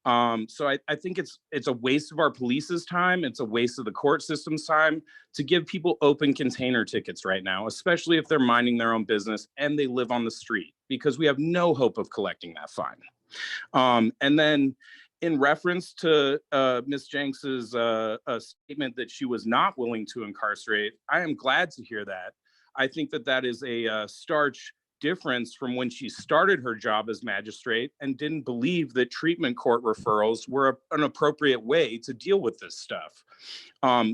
So I think it's a waste of our police's time. It's a waste of the court system's time to give people open container tickets right now, especially if they're minding their own business and they live on the street, because we have no hope of collecting that fine. And then in reference to Ms. Jenks's statement that she was not willing to incarcerate, I am glad to hear that. I think that that is a starch difference from when she started her job as magistrate and didn't believe that treatment court referrals were an appropriate way to deal with this stuff.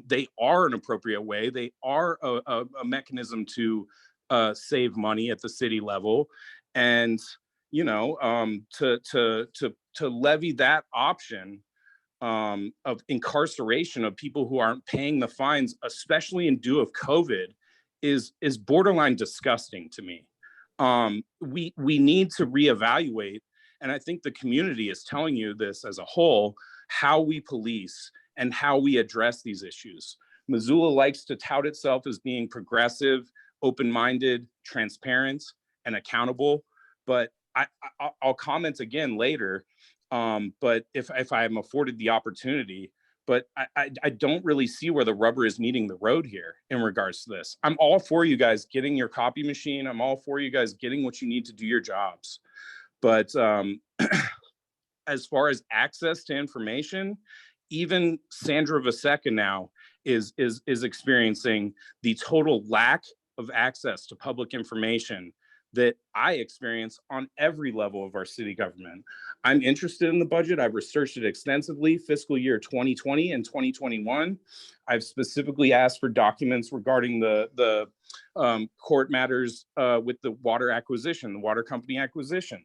They are an appropriate way. They are a mechanism to save money at the city level. And, you know, to levy that option of incarceration of people who aren't paying the fines, especially in lieu of COVID, is borderline disgusting to me. We need to reevaluate, and I think the community is telling you this as a whole, how we police and how we address these issues. Missoula likes to tout itself as being progressive, open-minded, transparent, and accountable, but I'll comment again later, but if I'm afforded the opportunity, but I don't really see where the rubber is meeting the road here in regards to this. I'm all for you guys getting your copy machine. I'm all for you guys getting what you need to do your jobs. But as far as access to information, even Sandra Vaseka now is experiencing the total lack of access to public information that I experience on every level of our city government. I'm interested in the budget. I've researched it extensively, fiscal year 2020 and 2021. I've specifically asked for documents regarding the court matters with the water acquisition, the water company acquisition.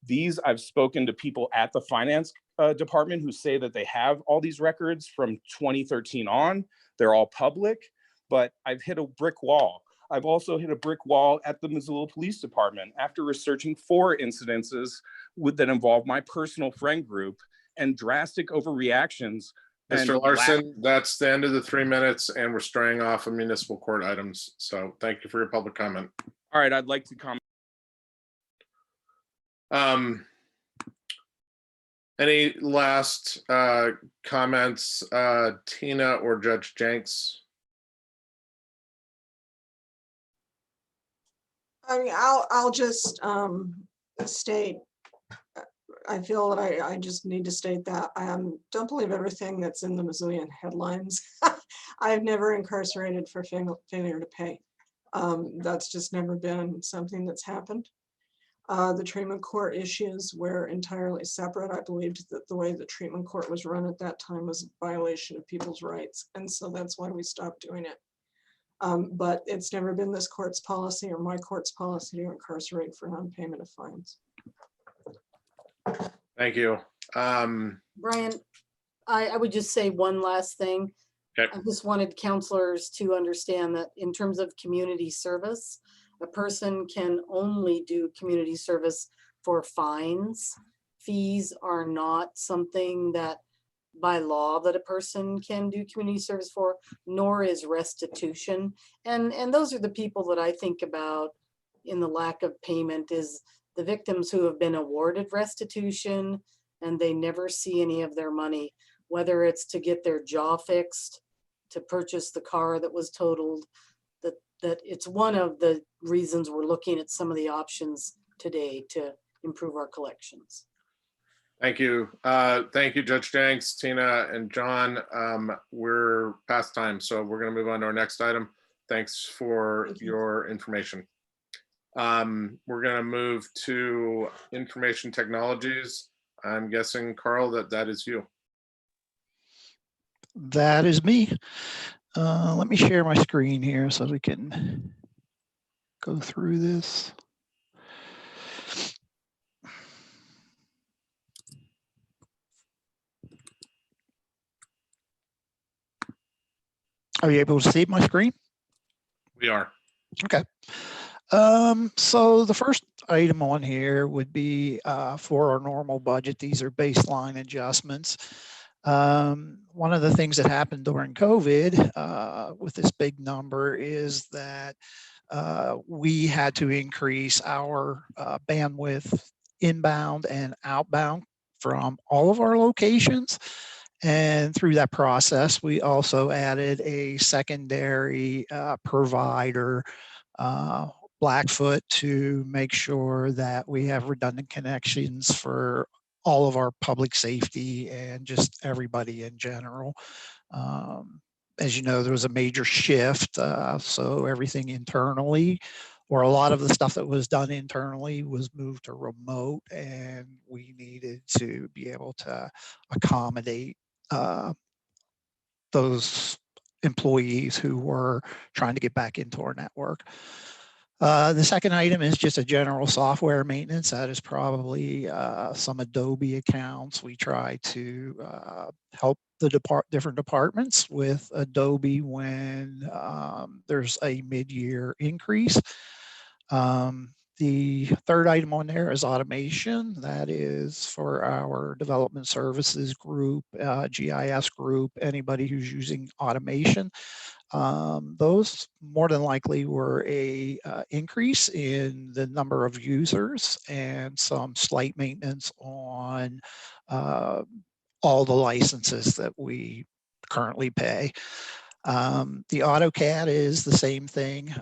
These, I've spoken to people at the finance department who say that they have all these records from 2013 on. They're all public, but I've hit a brick wall. I've also hit a brick wall at the Missoula Police Department after researching 4 incidences that involve my personal friend group and drastic overreactions. Mr. Larson, that's the end of the 3 minutes, and we're straying off of municipal court items. So thank you for your public comment. All right, I'd like to comment. Any last comments, Tina or Judge Jenks? I mean, I'll just state, I feel that I just need to state that I don't believe everything that's in the Missoulian headlines. I've never incarcerated for failure to pay. That's just never been something that's happened. The treatment court issues were entirely separate. I believed that the way the treatment court was run at that time was a violation of people's rights. And so that's why we stopped doing it. But it's never been this court's policy or my court's policy to incarcerate for non-payment of fines. Thank you. Brian, I would just say one last thing. Okay. I just wanted counselors to understand that in terms of community service, a person can only do community service for fines. Fees are not something that by law that a person can do community service for, nor is restitution. And those are the people that I think about in the lack of payment, is the victims who have been awarded restitution and they never see any of their money, whether it's to get their jaw fixed, to purchase the car that was totaled. That it's one of the reasons we're looking at some of the options today to improve our collections. Thank you. Thank you, Judge Jenks, Tina, and John. We're past time, so we're going to move on to our next item. Thanks for your information. We're going to move to information technologies. I'm guessing, Carl, that is you. That is me. Let me share my screen here so we can go through this. Are you able to see my screen? We are. Okay. So the first item on here would be for our normal budget. These are baseline adjustments. One of the things that happened during COVID with this big number is that we had to increase our bandwidth inbound and outbound from all of our locations. And through that process, we also added a secondary provider, Blackfoot, to make sure that we have redundant connections for all of our public safety and just everybody in general. As you know, there was a major shift. So everything internally, or a lot of the stuff that was done internally, was moved to remote, and we needed to be able to accommodate those employees who were trying to get back into our network. The second item is just a general software maintenance. That is probably some Adobe accounts. We try to help the different departments with Adobe when there's a mid-year increase. The third item on there is automation. That is for our development services group, GIS group, anybody who's using automation. Those more than likely were a increase in the number of users and some slight maintenance on all the licenses that we currently pay. The AutoCAD is the same thing,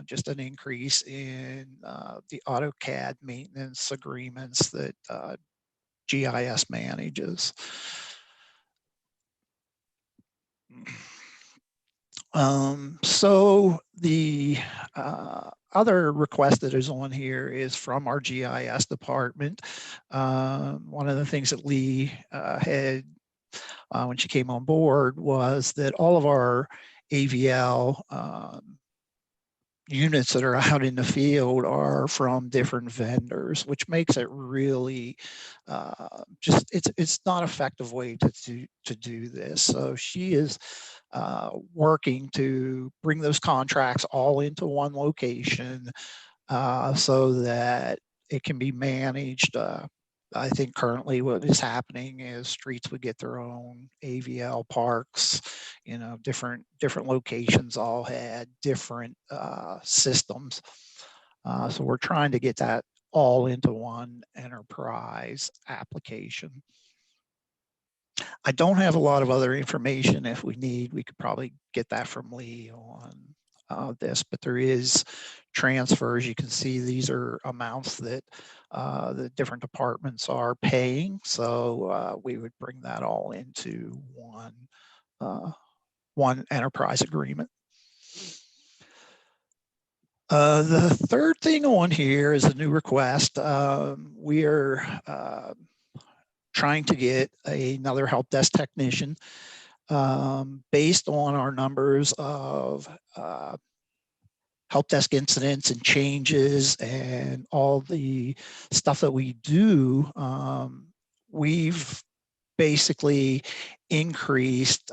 just an increase in the AutoCAD maintenance agreements that GIS manages. So the other request that is on here is from our GIS department. One of the things that Lee had when she came on board was that all of our AVL units that are out in the field are from different vendors, which makes it really just it's not an effective way to do this. So she is working to bring those contracts all into one location so that it can be managed. I think currently what is happening is streets would get their own AVL, parks, you know, different locations all had different systems. So we're trying to get that all into one enterprise application. I don't have a lot of other information. If we need, we could probably get that from Lee on this, but there is transfers. You can see these are amounts that the different departments are paying. So we would bring that all into one enterprise agreement. The third thing on here is a new request. We are trying to get another help desk technician based on our numbers of help desk incidents and changes and all the stuff that we do, we've basically increased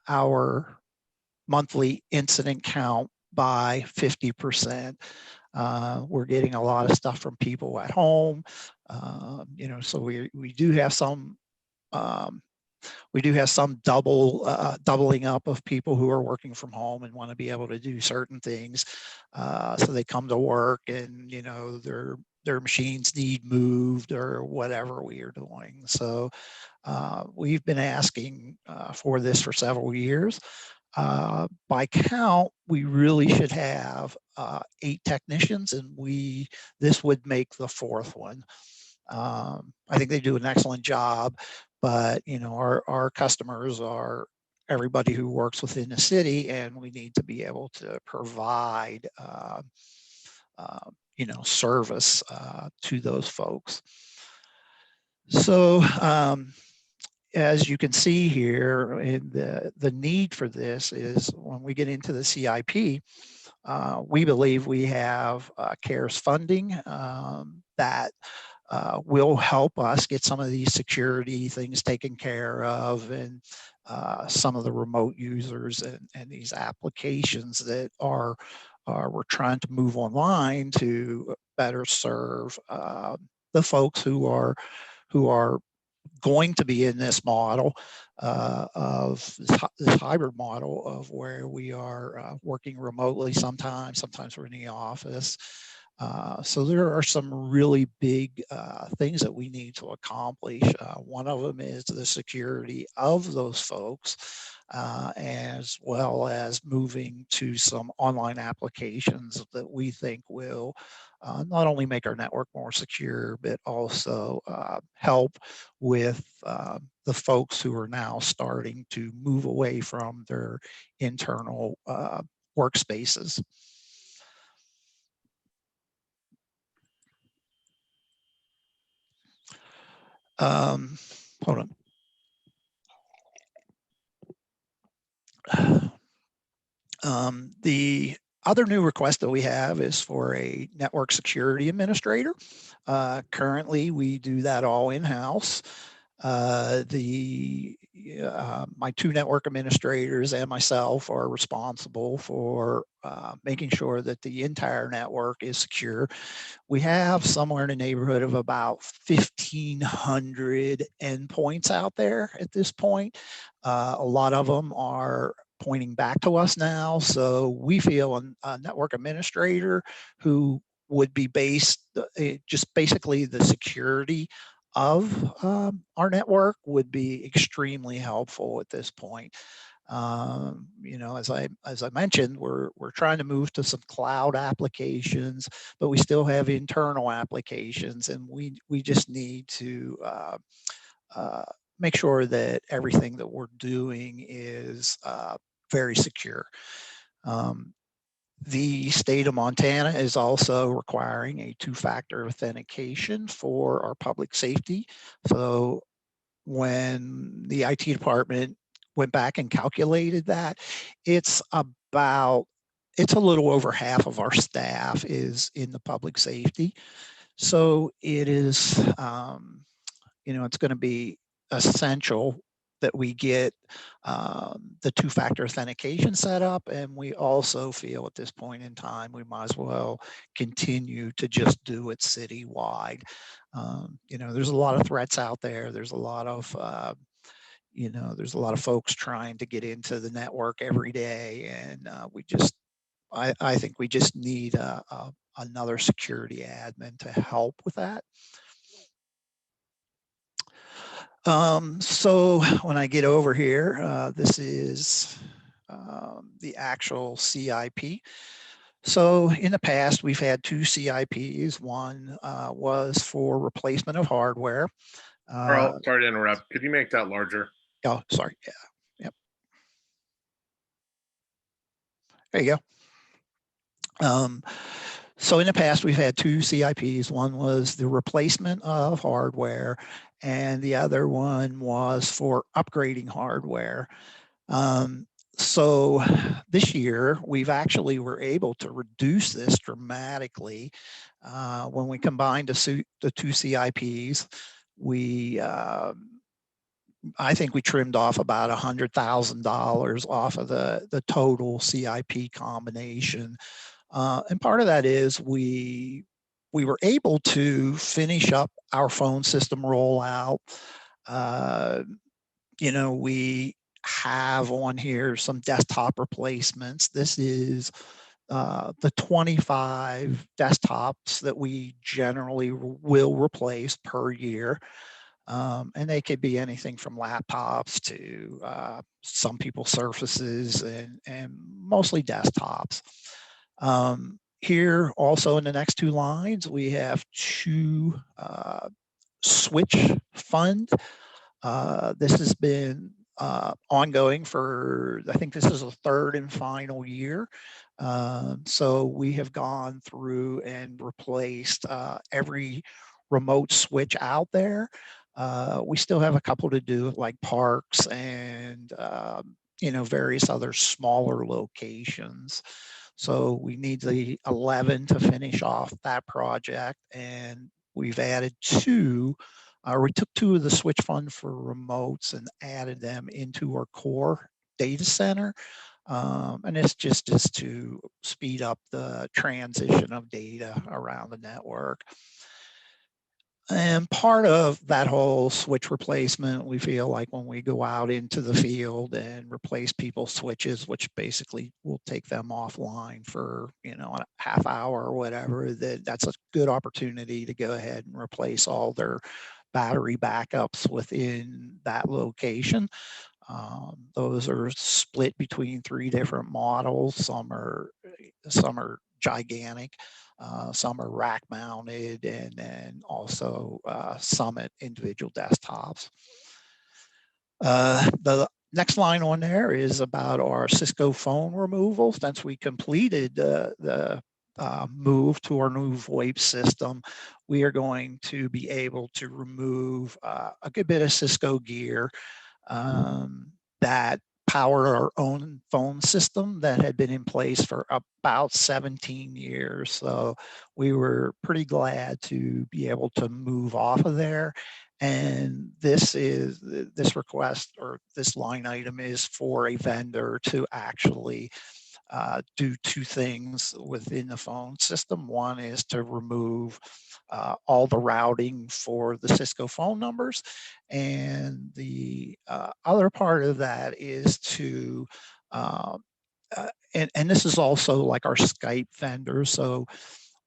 our monthly incident count by 50%. We're getting a lot of stuff from people at home, you know, so we do have some doubling up of people who are working from home and want to be able to do certain things. So they come to work and, you know, their machines need moved or whatever we are doing. So we've been asking for this for several years. By count, we really should have 8 technicians, and this would make the 4th one. I think they do an excellent job, but you know, our customers are everybody who works within the city, and we need to be able to provide you know, service to those folks. So as you can see here, the need for this is when we get into the CIP, we believe we have CARES funding that will help us get some of these security things taken care of, and some of the remote users and these applications that we're trying to move online to better serve the folks who are going to be in this model of this hybrid model of where we are working remotely sometimes we're in the office. So there are some really big things that we need to accomplish. One of them is the security of those folks, as well as moving to some online applications that we think will not only make our network more secure, but also help with the folks who are now starting to move away from their internal workspaces. Hold on. The other new request that we have is for a network security administrator. Currently, we do that all in-house. My 2 network administrators and myself are responsible for making sure that the entire network is secure. We have somewhere in the neighborhood of about 1,500 endpoints out there at this point. A lot of them are pointing back to us now. So we feel a network administrator who would be based, just basically the security of our network would be extremely helpful at this point. You know, as I mentioned, we're trying to move to some cloud applications, but we still have internal applications, and we just need to make sure that everything that we're doing is very secure. The state of Montana is also requiring a 2-factor authentication for our public safety. So when the IT department went back and calculated that, it's a little over half of our staff is in the public safety. So it is, you know, it's going to be essential that we get the 2-factor authentication set up, and we also feel at this point in time we might as well continue to just do it citywide. You know, there's a lot of threats out there. There's a lot of you know, there's a lot of folks trying to get into the network every day, and I think we just need another security admin to help with that. So when I get over here, this is the actual CIP. So in the past, we've had 2 CIPs. One was for replacement of hardware. Carl, sorry to interrupt. Could you make that larger? Oh, sorry. Yeah. Yep. There you go. So in the past, we've had 2 CIPs. One was the replacement of hardware, and the other one was for upgrading hardware. So this year, we've actually were able to reduce this dramatically. When we combined the two CIPs, I think we trimmed off about $100,000 off of the total CIP combination. And part of that is we were able to finish up our phone system rollout. We have on here some desktop replacements. This is the 25 desktops that we generally will replace per year. And they could be anything from laptops to some people surfaces and mostly desktops. Here also in the next two lines, we have two switch fund. This has been ongoing for, I think this is the third and final year. So we have gone through and replaced every remote switch out there. We still have a couple to do like parks and various other smaller locations. So we need the 11 to finish off that project, and we've added two. We took two of the switch fund for remotes and added them into our core data center. And it's just to speed up the transition of data around the network. And part of that whole switch replacement, we feel like when we go out into the field and replace people's switches, which basically will take them offline for, a half hour or whatever, that's a good opportunity to go ahead and replace all their battery backups within that location. Those are split between 3 different models. Some are gigantic. Some are rack mounted, and then also some at individual desktops. The next line on there is about our Cisco phone removal. Since we completed the move to our new VoIP system, we are going to be able to remove a good bit of Cisco gear that power our own phone system that had been in place for about 17 years. So we were pretty glad to be able to move off of there. And this request or this line item is for a vendor to actually do two things within the phone system. One is to remove all the routing for the Cisco phone numbers. And the other part of that is to, and this is also like our Skype vendor. So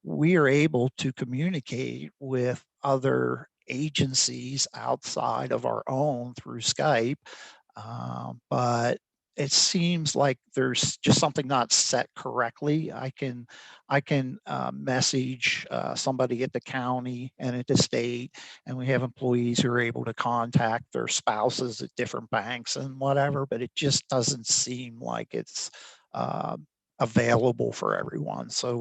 we are able to communicate with other agencies outside of our own through Skype. But it seems like there's just something not set correctly. I can message somebody at the county and at the state, and we have employees who are able to contact their spouses at different banks and whatever, but it just doesn't seem like it's available for everyone. So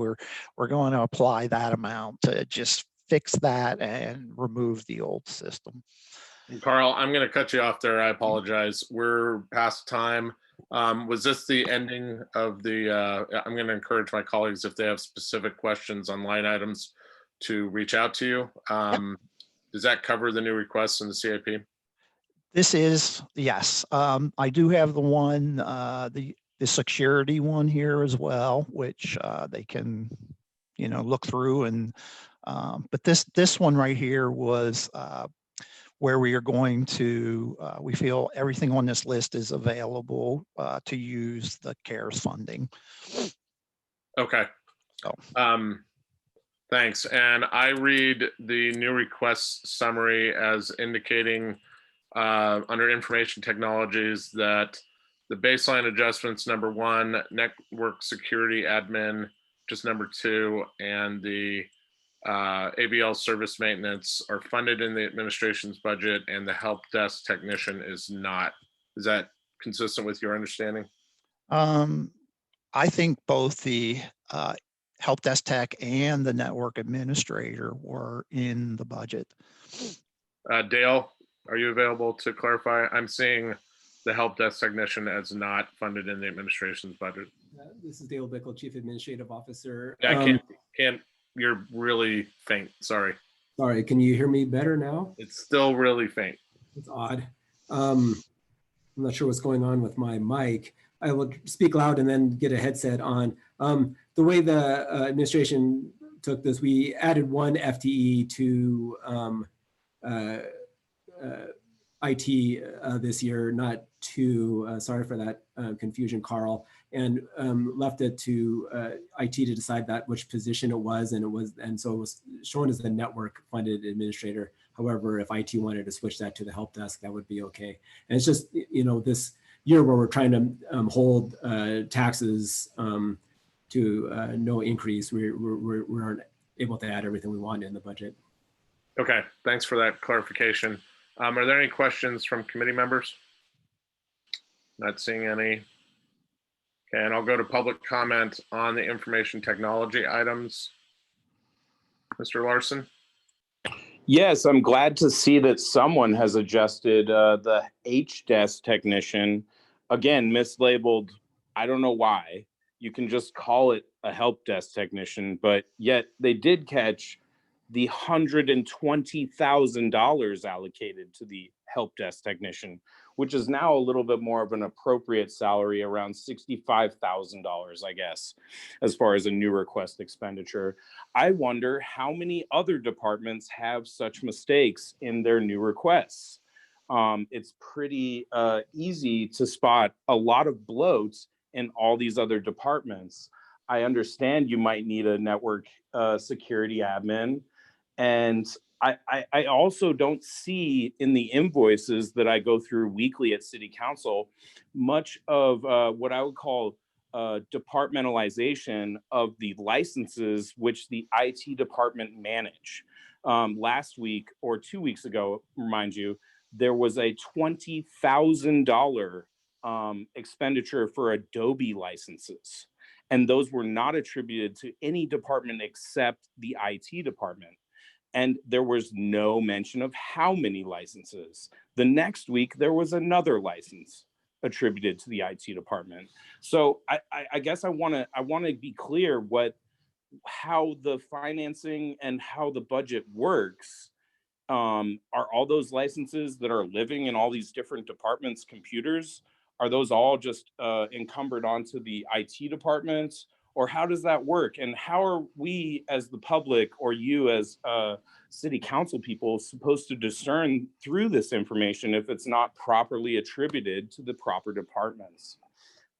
we're going to apply that amount to just fix that and remove the old system. Carl, I'm going to cut you off there. I apologize. We're past time. Was this the ending of the, I'm going to encourage my colleagues, if they have specific questions on line items, to reach out to you. Does that cover the new requests in the CIP? This is, yes. I do have the one, the security one here as well, which they can, look through. And but this one right here was where we are going to, we feel everything on this list is available to use the CARES funding. Okay. So. Thanks. And I read the new request summary as indicating under information technologies that the baseline adjustments, number 1, network security admin, just number 2, and the ABL service maintenance are funded in the administration's budget, and the help desk technician is not. Is that consistent with your understanding? I think both the help desk tech and the network administrator were in the budget. Dale, are you available to clarify? I'm seeing the help desk technician as not funded in the administration's budget? This is Dale Bickle, Chief Administrative Officer. I can't, you're really faint, sorry. Sorry, can you hear me better now? It's still really faint. It's odd. I'm not sure what's going on with my mic. I will speak loud and then get a headset on. The way the administration took this, we added one FTE to IT this year, not two. Sorry for that confusion, Carl, and left it to IT to decide that which position it was, and so it was shown as the network funded administrator. However, if IT wanted to switch that to the help desk, that would be okay. And it's just, you know, this year where we're trying to hold taxes to no increase, we aren't able to add everything we want in the budget. Okay, thanks for that clarification. Are there any questions from committee members? Not seeing any. Okay, and I'll go to public comment on the information technology items. Mr. Larson? Yes, I'm glad to see that someone has adjusted the HDES technician. Again, mislabeled, I don't know why. You can just call it a help desk technician, but yet they did catch the $120,000 allocated to the help desk technician, which is now a little bit more of an appropriate salary, around $65,000, I guess, as far as a new request expenditure. I wonder how many other departments have such mistakes in their new requests. It's pretty easy to spot a lot of bloats in all these other departments. I understand you might need a network security admin. And I also don't see in the invoices that I go through weekly at City Council much of what I would call departmentalization of the licenses which the IT department manage. Last week or 2 weeks ago, remind you, there was a $20,000 expenditure for Adobe licenses. And those were not attributed to any department except the IT department. And there was no mention of how many licenses. The next week, there was another license attributed to the IT department. So I guess I want to be clear how the financing and how the budget works. Are all those licenses that are living in all these different departments' computers, are those all just encumbered onto the IT departments? Or how does that work? And how are we as the public, or you as city council people, supposed to discern through this information if it's not properly attributed to the proper departments?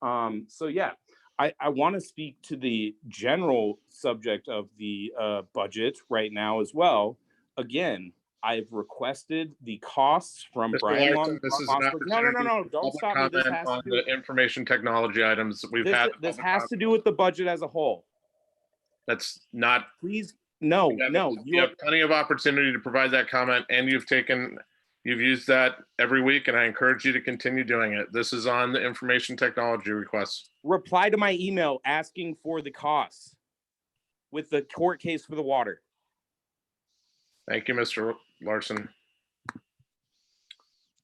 So yeah, I want to speak to the general subject of the budget right now as well. Again, I've requested the costs from Mr. Brian Larson, this is an No, opportunity don't for stop me. This comment has on to the do, information technology items we've had. this has to do with the budget as a whole. That's not. Please, no. You have plenty of opportunity to provide that comment, and you've used that every week, and I encourage you to continue doing it. This is on the information technology requests. Reply to my email asking for the costs with the court case for the water. Thank you, Mr. Larson.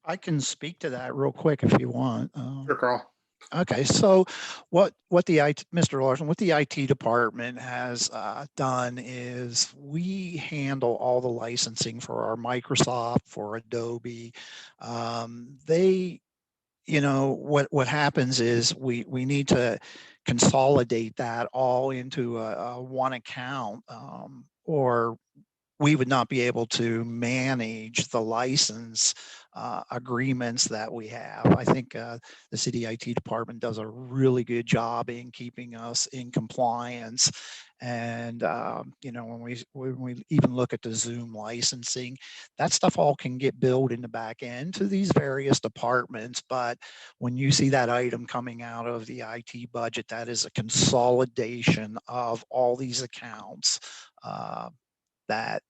I can speak to that real quick if you want. Sure, Carl. Okay, so what Mr. Larson, what the IT department has done is we handle all the licensing for our Microsoft, for Adobe. What happens is we need to consolidate that all into a one account, or we would not be able to manage the license agreements that we have. I think the city IT department does a really good job in keeping us in compliance. And when we even look at the Zoom licensing, that stuff all can get billed in the back end to these various departments. But when you see that item coming out of the IT budget, that is a consolidation of all these accounts that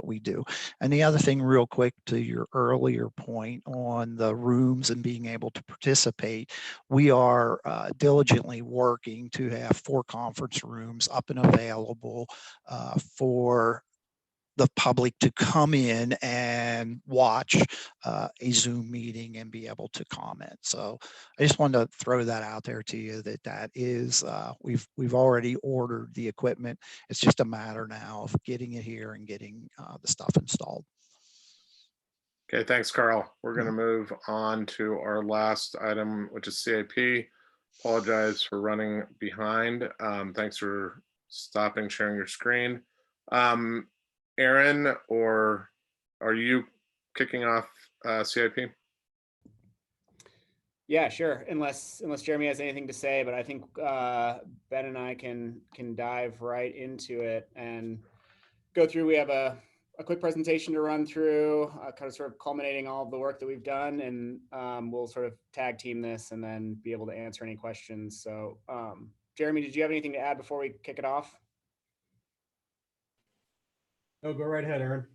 we do. And the other thing, real quick, to your earlier point on the rooms and being able to participate, we are diligently working to have 4 conference rooms up and available for the public to come in and watch a Zoom meeting and be able to comment. So I just wanted to throw that out there to you that is, we've already ordered the equipment. It's just a matter now of getting it here and getting the stuff installed. Okay, thanks, Carl. We're going to move on to our last item, which is CIP. Apologize for running behind. Thanks for stopping sharing your screen. Aaron, or are you kicking off CIP? Yeah, sure. Unless Jeremy has anything to say, but I think Ben and I can dive right into it and go through. We have a quick presentation to run through, kind of sort of culminating all of the work that we've done, and we'll sort of tag team this and then be able to answer any questions. So, Jeremy, did you have anything to add before we kick it off? No, go right ahead, Aaron.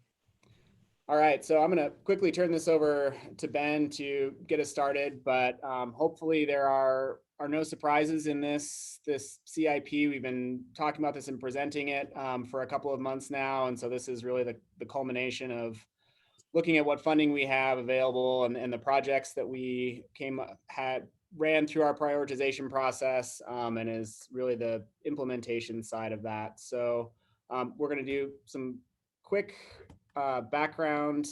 All right, so I'm going to quickly turn this over to Ben to get us started, but hopefully there are no surprises in this CIP. We've been talking about this and presenting it for a couple of months now, and so this is really the culmination of looking at what funding we have available and the projects that we ran through our prioritization process, and is really the implementation side of that. So we're going to do some quick background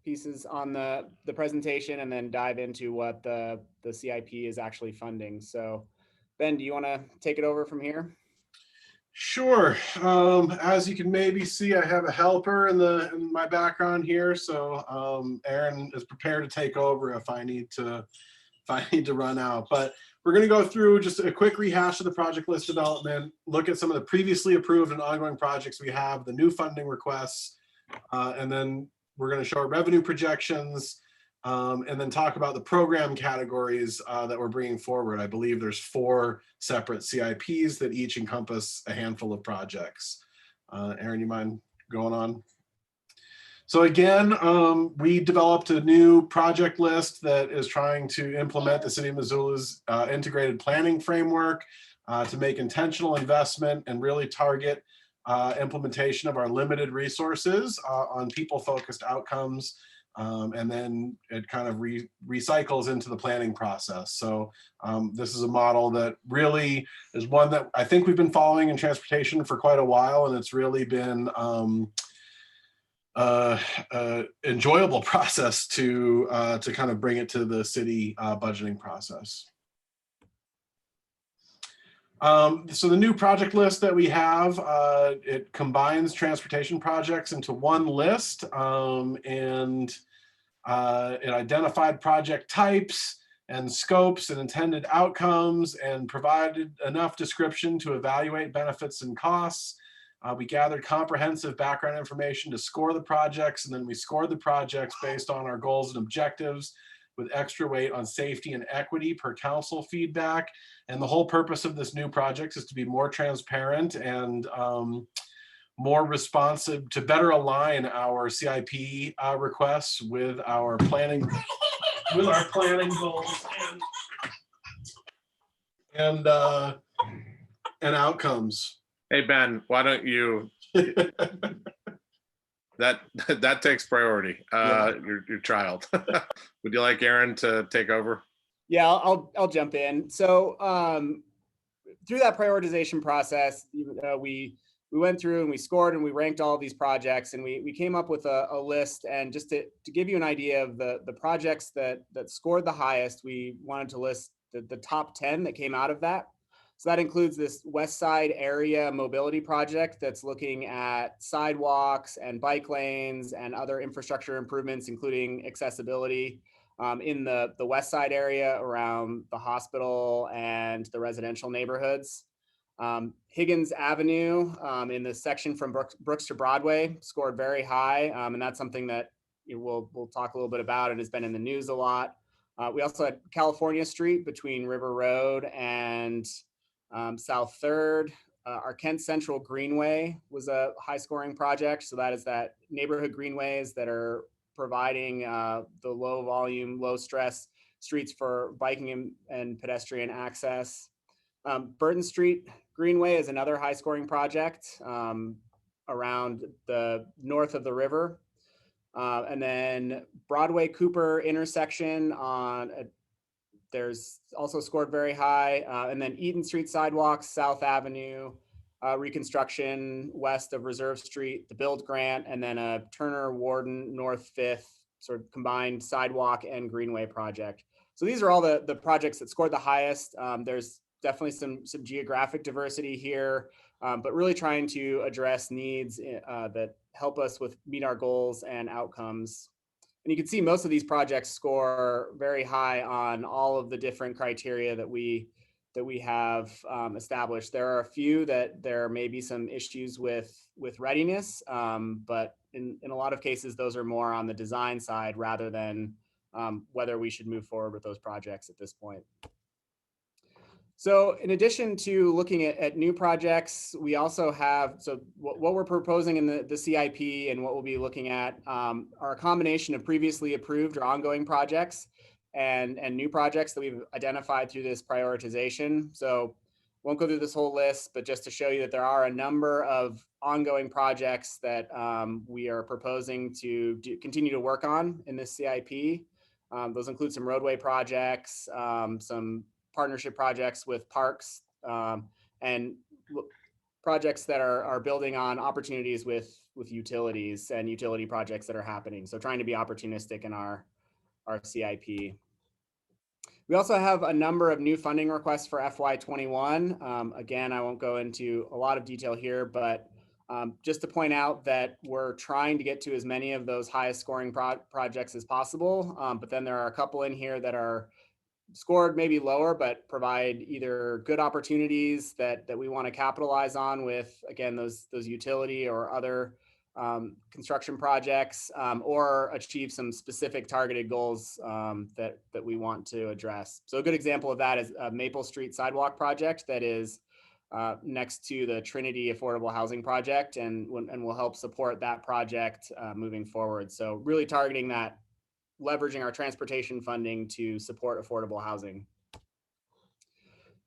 pieces on the presentation and then dive into what the CIP is actually funding. So Ben, do you want to take it over from here? Sure. As you can maybe see, I have a helper in my background here. So Aaron is prepared to take over if I need to run out. But we're going to go through just a quick rehash of the project list development, look at some of the previously approved and ongoing projects we have, the new funding requests, and then we're going to show our revenue projections, and then talk about the program categories that we're bringing forward. I believe there's 4 separate CIPs that each encompass a handful of projects. Aaron, you mind going on? So again, we developed a new project list that is trying to implement the City of Missoula's integrated planning framework to make intentional investment and really target implementation of our limited resources on people-focused outcomes, and then it kind of recycles into the planning process. So this is a model that really is one that I think we've been following in transportation for quite a while, and it's really been enjoyable process to kind of bring it to the city budgeting process. So the new project list that we have, it combines transportation projects into one list, and it identified project types and scopes and intended outcomes and provided enough description to evaluate benefits and costs. We gathered comprehensive background information to score the projects, and then we scored the projects based on our goals and objectives with extra weight on safety and equity per council feedback. And the whole purpose of this new project is to be more transparent and more responsive to better align our CIP requests with our planning goals and outcomes. Hey Ben, why don't you? That takes priority. Your child. Would you like Aaron to take over? Yeah, I'll jump in. So through that prioritization process, we went through and we scored and we ranked all of these projects, and we came up with a list. And just to give you an idea of the projects that scored the highest, we wanted to list the top 10 that came out of that. So that includes this West Side area mobility project that's looking at sidewalks and bike lanes and other infrastructure improvements, including accessibility in the West Side area around the hospital and the residential neighborhoods. Higgins Avenue in the section from Brooks to Broadway scored very high, and that's something that we'll talk a little bit about and has been in the news a lot. We also had California Street between River Road and South 3rd. Our Kent Central Greenway was a high scoring project. So that is that neighborhood greenways that are providing the low volume, low stress streets for biking and pedestrian access. Burton Street Greenway is another high scoring project. around the north of the river. And then Broadway Cooper intersection on, there's also scored very high. And then Eaton Street sidewalks, South Avenue, reconstruction west of Reserve Street, the build grant, and then a Turner Warden North Fifth sort of combined sidewalk and greenway project. So these are all the projects that scored the highest. There's definitely some geographic diversity here, but really trying to address needs that help us meet our goals and outcomes. And you can see most of these projects score very high on all of the different criteria that we have established. There are a few that there may be some issues with readiness, but in a lot of cases, those are more on the design side rather than whether we should move forward with those projects at this point. So in addition to looking at new projects, we also have, so what we're proposing in the CIP and what we'll be looking at are a combination of previously approved or ongoing projects and new projects that we've identified through this prioritization. So won't go through this whole list, but just to show you that there are a number of ongoing projects that we are proposing to continue to work on in this CIP. Those include some roadway projects, some partnership projects with parks, and projects that are building on opportunities with utilities and utility projects that are happening. So trying to be opportunistic in our CIP. We also have a number of new funding requests for FY21. Again, I won't go into a lot of detail here, but just to point out that we're trying to get to as many of those highest scoring projects as possible. But then there are a couple in here that are scored maybe lower, but provide either good opportunities that we want to capitalize on with, again, those utility or other construction projects, or achieve some specific targeted goals that we want to address. So a good example of that is a Maple Street sidewalk project that is next to the Trinity Affordable Housing Project, and will help support that project moving forward. So really targeting that, leveraging our transportation funding to support affordable housing.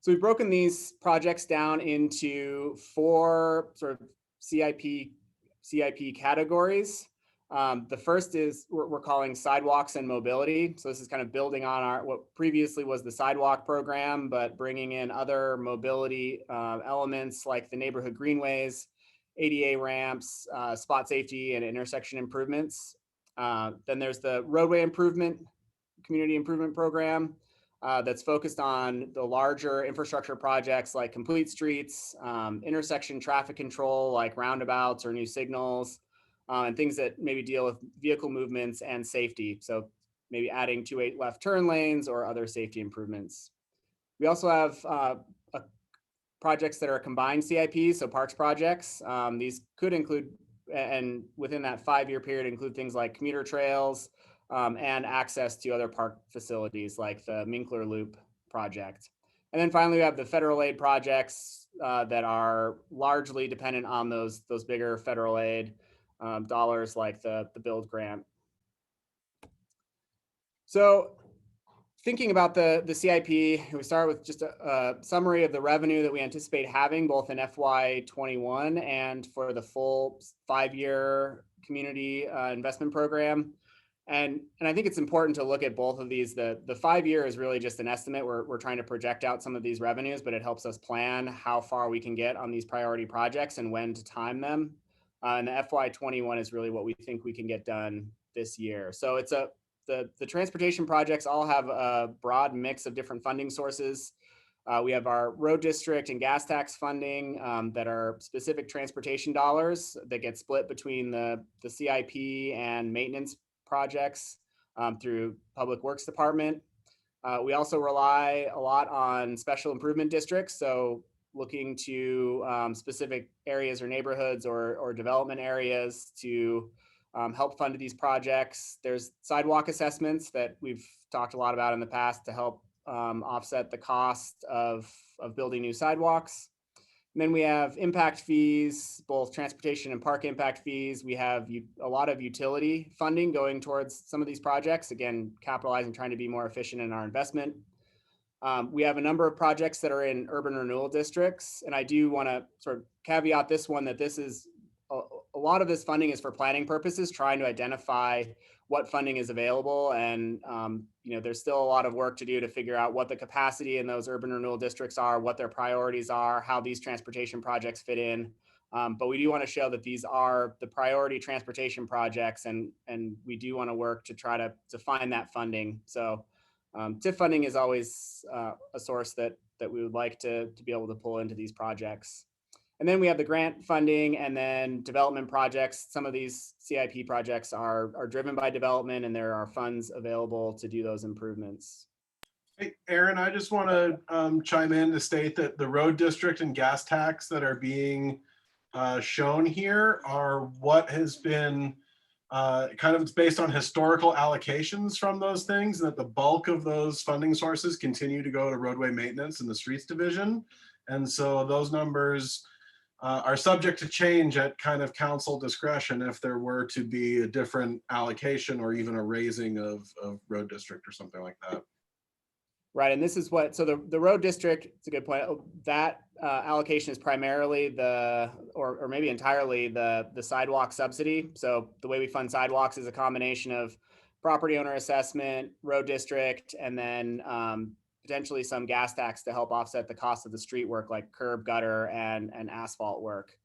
So we've broken these projects down into 4 sort of CIP categories. The first is we're calling sidewalks and mobility. So this is kind of building on what previously was the sidewalk program, but bringing in other mobility elements like the neighborhood greenways, ADA ramps, spot safety, and intersection improvements. Then there's the roadway improvement, community improvement program that's focused on the larger infrastructure projects like complete streets, intersection traffic control like roundabouts or new signals, and things that maybe deal with vehicle movements and safety. So maybe adding 2-8 left turn lanes or other safety improvements. We also have projects that are combined CIP, so parks projects. These could include, and within that 5-year period, include things like commuter trails and access to other park facilities like the Minkler Loop project. And then finally, we have the federal aid projects that are largely dependent on those bigger federal aid dollars like the build grant. So thinking about the CIP, we start with just a summary of the revenue that we anticipate having both in FY21 and for the full 5-year community investment program. And I think it's important to look at both of these. The 5-year is really just an estimate. We're trying to project out some of these revenues, but it helps us plan how far we can get on these priority projects and when to time them. And the FY21 is really what we think we can get done this year. So it's the transportation projects all have a broad mix of different funding sources. We have our road district and gas tax funding that are specific transportation dollars that get split between the CIP and maintenance projects through Public Works Department. We also rely a lot on special improvement districts. So looking to specific areas or neighborhoods or development areas to help fund these projects. There's sidewalk assessments that we've talked a lot about in the past to help offset the cost of building new sidewalks. And then we have impact fees, both transportation and park impact fees. We have a lot of utility funding going towards some of these projects. Again, capitalizing, trying to be more efficient in our investment. We have a number of projects that are in urban renewal districts. And I do want to sort of caveat this one that this is lot of this funding is for planning purposes, trying to identify what funding is available. And, there's still a lot of work to do to figure out what the capacity in those urban renewal districts are, what their priorities are, how these transportation projects fit in. But we do want to show that these are the priority transportation projects, and we do want to work to try to find that funding. So TIF funding is always a source that we would like to be able to pull into these projects. And then we have the grant funding and then development projects. Some of these CIP projects are driven by development, and there are funds available to do those improvements. Hey, Aaron, I just want to chime in to state that the road district and gas tax that are being shown here are what has been it's based on historical allocations from those things, and that the bulk of those funding sources continue to go to roadway maintenance and the streets division. And so those numbers are subject to change at kind of council discretion if there were to be a different allocation or even a raising of road district or something like that. Right, and this is so the road district, it's a good point. That allocation is primarily or maybe entirely the sidewalk subsidy. So the way we fund sidewalks is a combination of property owner assessment, road district, and then potentially some gas tax to help offset the cost of the street work, like curb, gutter, and asphalt work.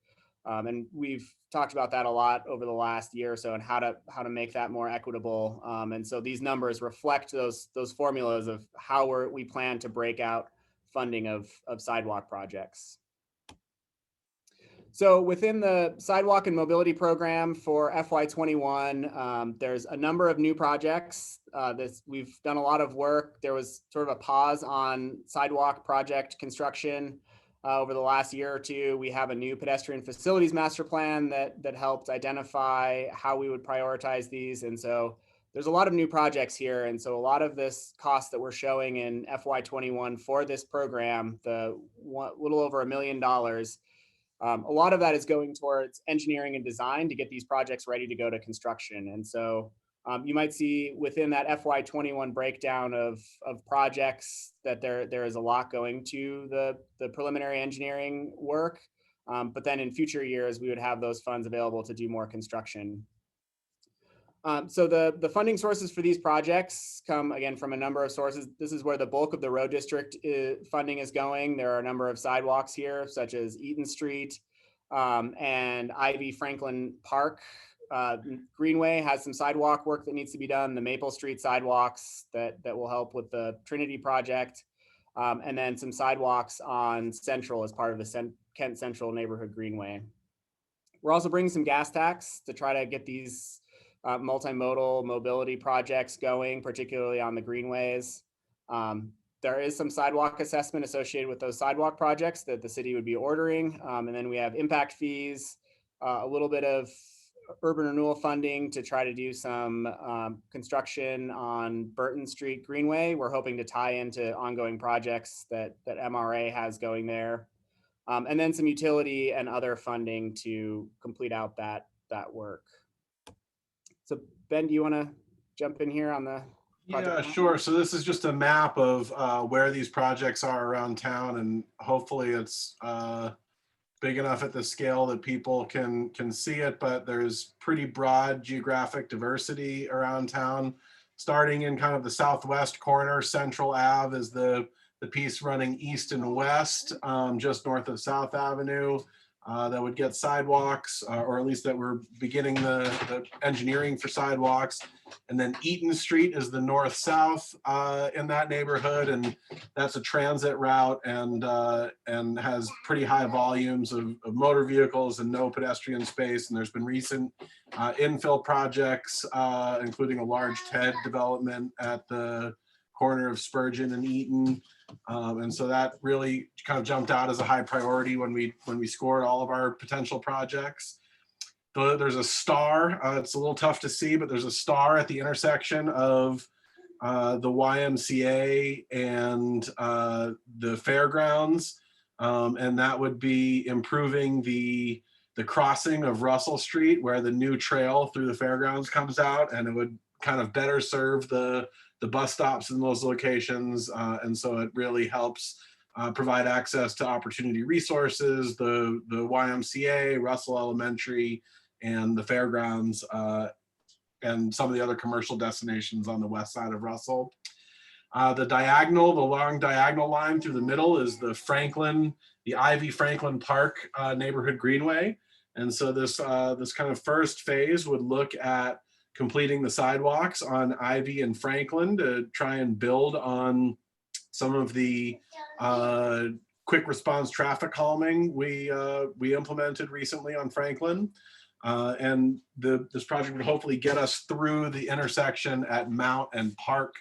And we've talked about that a lot over the last year or so, and how to make that more equitable. And so these numbers reflect those formulas of how we plan to break out funding of sidewalk projects. So within the sidewalk and mobility program for FY21, there's a number of new projects. We've done a lot of work. There was sort of a pause on sidewalk project construction over the last year or two. We have a new pedestrian facilities master plan that helped identify how we would prioritize these. And so there's a lot of new projects here. And so a lot of this cost that we're showing in FY21 for this program, the little over $1 million, a lot of that is going towards engineering and design to get these projects ready to go to construction. And so you might see within that FY21 breakdown of projects that there is a lot going to the preliminary engineering work. But then in future years, we would have those funds available to do more construction. So the funding sources for these projects come again from a number of sources. This is where the bulk of the road district funding is going. There are a number of sidewalks here, such as Eaton Street and Ivy Franklin Park. Greenway has some sidewalk work that needs to be done. The Maple Street sidewalks that will help with the Trinity project. And then some sidewalks on Central as part of the Kent Central Neighborhood Greenway. We're also bringing some gas tax to try to get these multimodal mobility projects going, particularly on the greenways. There is some sidewalk assessment associated with those sidewalk projects that the city would be ordering. And then we have impact fees, a little bit of urban renewal funding to try to do some construction on Burton Street Greenway. We're hoping to tie into ongoing projects that MRA has going there. And then some utility and other funding to complete out that work. So Ben, do you want to jump in here on the project? Yeah, sure. So this is just a map of where these projects are around town, and hopefully it's big enough at the scale that people can see it, but there's pretty broad geographic diversity around town. Starting in kind of the southwest corner, Central Ave is the piece running east and west, just north of South Avenue. That would get sidewalks, or at least that we're beginning the engineering for sidewalks. And then Eaton Street is the north-south in that neighborhood, and that's a transit route and has pretty high volumes of motor vehicles and no pedestrian space. And there's been recent infill projects, including a large TED development at the corner of Spurgeon and Eaton. And so that really kind of jumped out as a high priority when we scored all of our potential projects. There's a star, it's a little tough to see, but there's a star at the intersection of the YMCA and the fairgrounds. And that would be improving the crossing of Russell Street, where the new trail through the fairgrounds comes out, and it would kind of better serve the bus stops in those locations. And so it really helps provide access to opportunity resources, the YMCA, Russell Elementary, and the fairgrounds and some of the other commercial destinations on the west side of Russell. The long diagonal line through the middle is the Ivy Franklin Park neighborhood greenway. And so this kind of first phase would look at completing the sidewalks on Ivy and Franklin to try and build on some of the quick response traffic calming we implemented recently on Franklin. And this project would hopefully get us through the intersection at Mount and Park,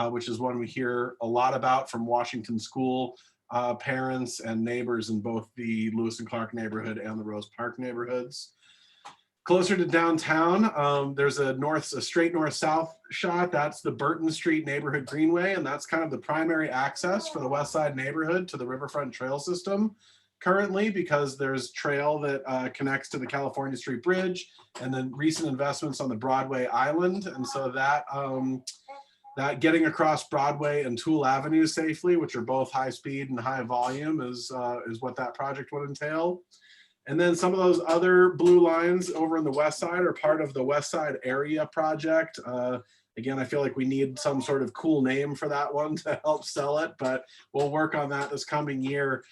which is one we hear a lot about from Washington School parents and neighbors in both the Lewis and Clark neighborhood and the Rose Park neighborhoods. Closer to downtown, there's a straight north-south shot. That's the Burton Street neighborhood greenway, and that's kind of the primary access for the West Side neighborhood to the Riverfront Trail system currently, because there's trail that connects to the California Street Bridge and then recent investments on the Broadway Island. And so that getting across Broadway and Toole Avenue safely, which are both high speed and high volume, is what that project would entail. And then some of those other blue lines over on the west side are part of the West Side Area project. Again, I feel like we need some sort of cool name for that one to help sell it, but we'll work on that this coming year.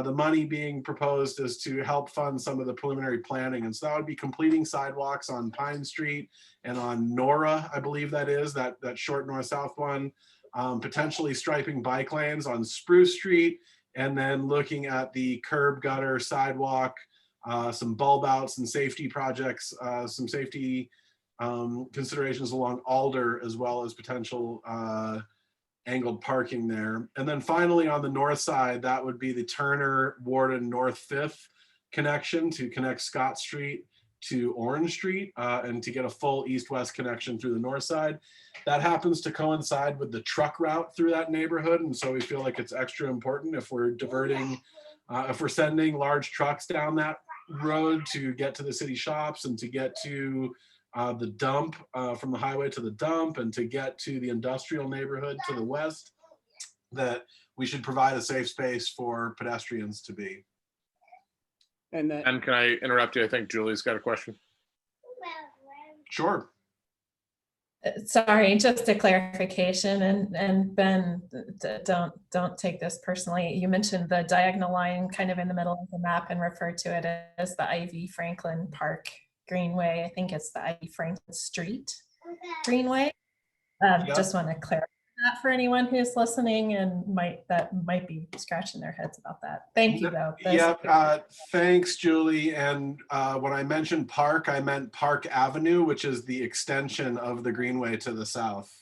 The money being proposed is to help fund some of the preliminary planning. And so that would be completing sidewalks on Pine Street and on Nora, I believe that is, that short north-south one, potentially striping bike lanes on Spruce Street, and then looking at the curb gutter sidewalk, some bulb outs and safety projects, some safety considerations along Alder, as well as potential angled parking there. And then finally on the north side, that would be the Turner Warden North Fifth connection to connect Scott Street to Orange Street and to get a full east-west connection through the north side. That happens to coincide with the truck route through that neighborhood. And so we feel like it's extra important if we're diverting, if we're sending large trucks down that road to get to the city shops and to get to the dump, from the highway to the dump, and to get to the industrial neighborhood to the west, that we should provide a safe space for pedestrians to be. And can I interrupt you? I think Julie's got a question. Sure. Sorry, just a clarification, and Ben, don't take this personally. You mentioned the diagonal line kind of in the middle of the map and referred to it as the Ivy Franklin Park Greenway. I think it's the Ivy Franklin Street Greenway. Yep. Just want to clarify that for anyone who's listening and might be scratching their heads about that. Thank you, though. Yep. Thanks, Julie. And when I mentioned Park, I meant Park Avenue, which is the extension of the Greenway to the south.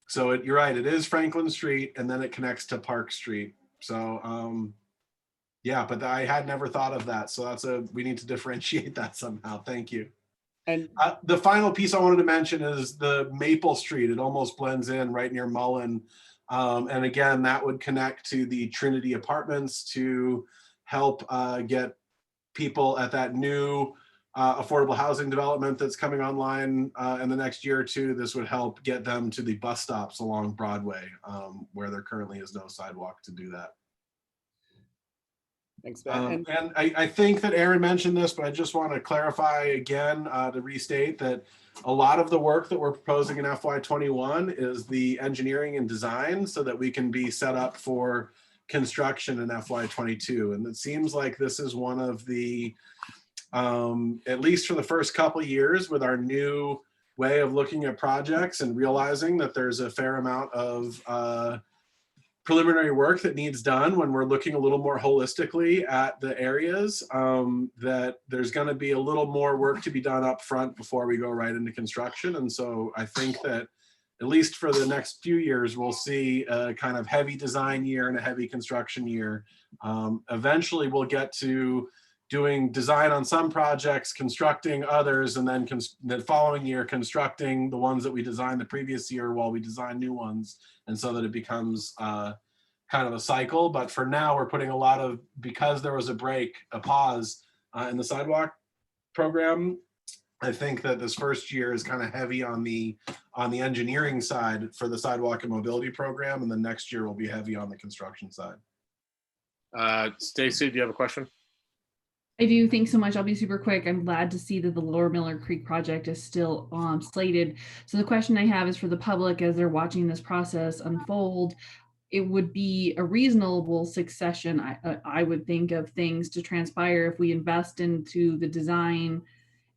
So you're right, it is Franklin Street, and then it connects to Park Street. So yeah, but I had never thought of that. So we need to differentiate that somehow. Thank you. And the final piece I wanted to mention is the Maple Street. It almost blends in right near Mullen. And again, that would connect to the Trinity Apartments to help get people at that new affordable housing development that's coming online in the next year or two. This would help get them to the bus stops along Broadway, where there currently is no sidewalk to do that. Thanks, Ben. And I think that Aaron mentioned this, but I just want to clarify again to restate that a lot of the work that we're proposing in FY21 is the engineering and design so that we can be set up for construction in FY22. And it seems like this is one of the, at least for the first couple of years with our new way of looking at projects and realizing that there's a fair amount of preliminary work that needs done when we're looking a little more holistically at the areas, that there's going to be a little more work to be done up front before we go right into construction. And so I think that at least for the next few years, we'll see a kind of heavy design year and a heavy construction year. Eventually we'll get to doing design on some projects, constructing others, and then the following year constructing the ones that we designed the previous year while we design new ones, and so that it becomes kind of a cycle. But for now, we're putting a lot of, because there was a pause in the sidewalk program, I think that this first year is kind of heavy on the engineering side for the sidewalk and mobility program, and the next year will be heavy on the construction side. Stacy, do you have a question? I do. Thanks so much. I'll be super quick. I'm glad to see that the Lower Miller Creek project is still slated. So the question I have is for the public as they're watching this process unfold. It would be a reasonable succession, I would think, of things to transpire if we invest into the design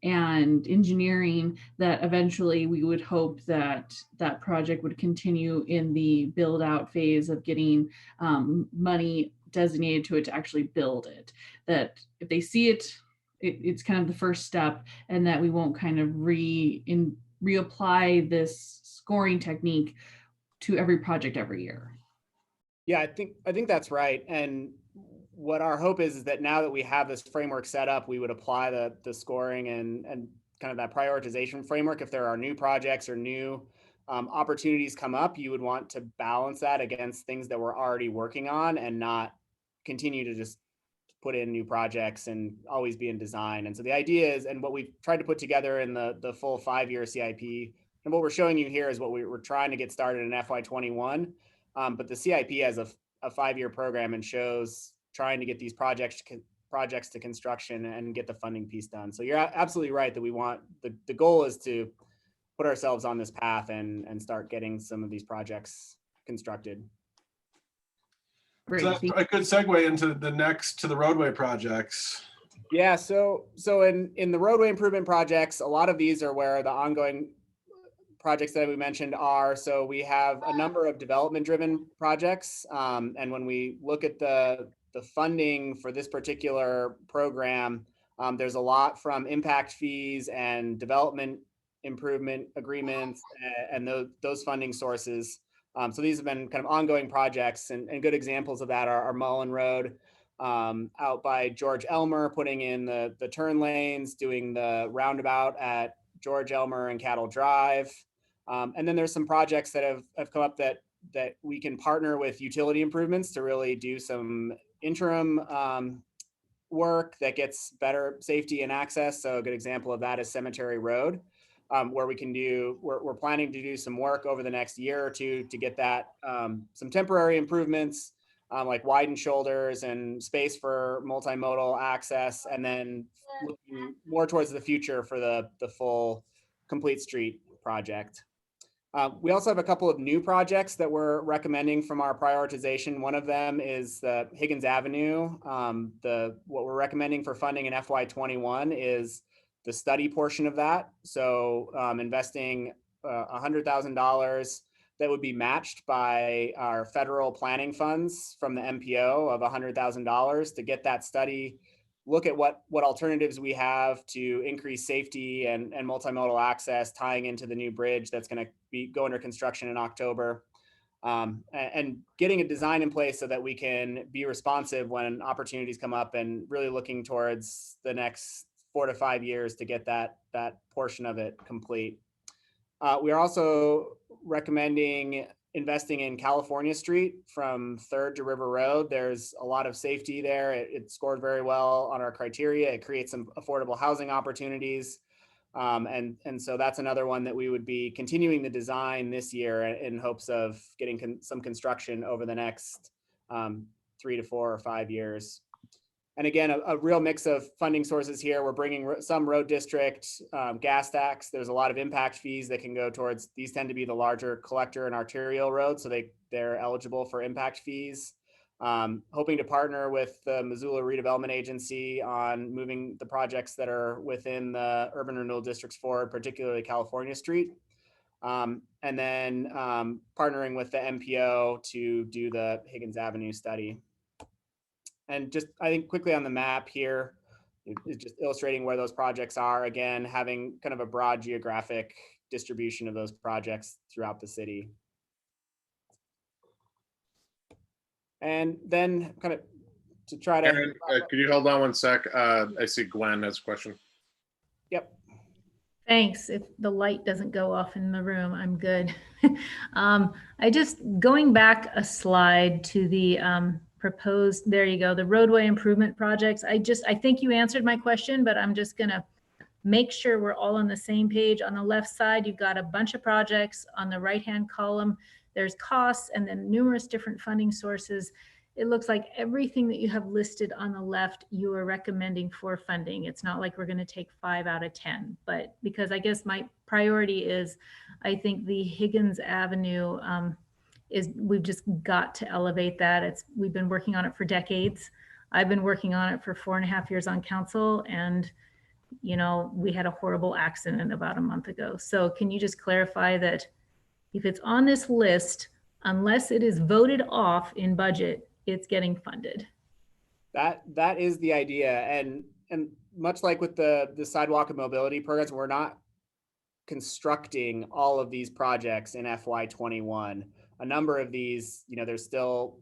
and engineering, that eventually we would hope that that project would continue in the build out phase of getting money designated to it to actually build it. That if they see it, it's kind of the first step, and that we won't kind of reapply this scoring technique to every project every year. Yeah, I think that's right. And what our hope is that now that we have this framework set up, we would apply the scoring and kind of that prioritization framework. If there are new projects or new opportunities come up, you would want to balance that against things that we're already working on and not continue to just put in new projects and always be in design. And so the idea is, and what we've tried to put together in the full 5-year CIP, and what we're showing you here is what we're trying to get started in FY21. But the CIP has a 5-year program and shows trying to get these projects to construction and get the funding piece done. So you're absolutely right that we want, the goal is to put ourselves on this path and start getting some of these projects constructed. So that's a good segue into the roadway projects. Yeah, so in the roadway improvement projects, a lot of these are where the ongoing projects that we mentioned are. So we have a number of development-driven projects, and when we look at the funding for this particular program, there's a lot from impact fees and development improvement agreements and those funding sources. So these have been kind of ongoing projects, and good examples of that are Mullen Road out by George Elmer, putting in the turn lanes, doing the roundabout at George Elmer and Cattle Drive. And then there's some projects that have come up that we can partner with utility improvements to really do some interim work that gets better safety and access. So a good example of that is Cemetery Road, where we're planning to do some work over the next year or two to get that some temporary improvements like widened shoulders and space for multimodal access, and then looking more towards the future for the full complete street project. We also have a couple of new projects that we're recommending from our prioritization. One of them is the Higgins Avenue. What we're recommending for funding in FY21 is the study portion of that. So investing $100,000 that would be matched by our federal planning funds from the MPO of $100,000 to get that study, look at what alternatives we have to increase safety and multimodal access, tying into the new bridge that's going to go under construction in October, and getting a design in place so that we can be responsive when opportunities come up, and really looking towards the next 4 to 5 years to get that portion of it complete. We are also recommending investing in California Street from 3rd to River Road. There's a lot of safety there. It scored very well on our criteria. It creates some affordable housing opportunities. And so that's another one that we would be continuing the design this year in hopes of getting some construction over the next 3 to 4 or 5 years. And again, a real mix of funding sources here. We're bringing some road district gas tax. There's a lot of impact fees that can go towards, these tend to be the larger collector and arterial roads, so they're eligible for impact fees. Hoping to partner with the Missoula Redevelopment Agency on moving the projects that are within the urban renewal districts forward, particularly California Street. And then partnering with the MPO to do the Higgins Avenue study. And just, I think quickly on the map here, it's just illustrating where those projects are. Again, having kind of a broad geographic distribution of those projects throughout the city. And then kind of to try to- Aaron, could you hold on one sec? I see Gwen has a question. Yep. Thanks. If the light doesn't go off in the room, I'm good. I just, going back a slide to the proposed, there you go, the roadway improvement projects. I think you answered my question, but I'm just gonna make sure we're all on the same page. On the left side, you've got a bunch of projects. On the right-hand column, there's costs and then numerous different funding sources. it looks like everything that you have listed on the left, you are recommending for funding. It's not like we're going to take 5 out of 10, but because I guess my priority is, I think the Higgins Avenue we've just got to elevate that. We've been working on it for decades. I've been working on it for 4.5 years on council, and you know, we had a horrible accident about a month ago. So can you just clarify that if it's on this list, unless it is voted off in budget, it's getting funded? That is the idea. And much like with the sidewalk and mobility programs, we're not constructing all of these projects in FY21. A number of these, you know, there's still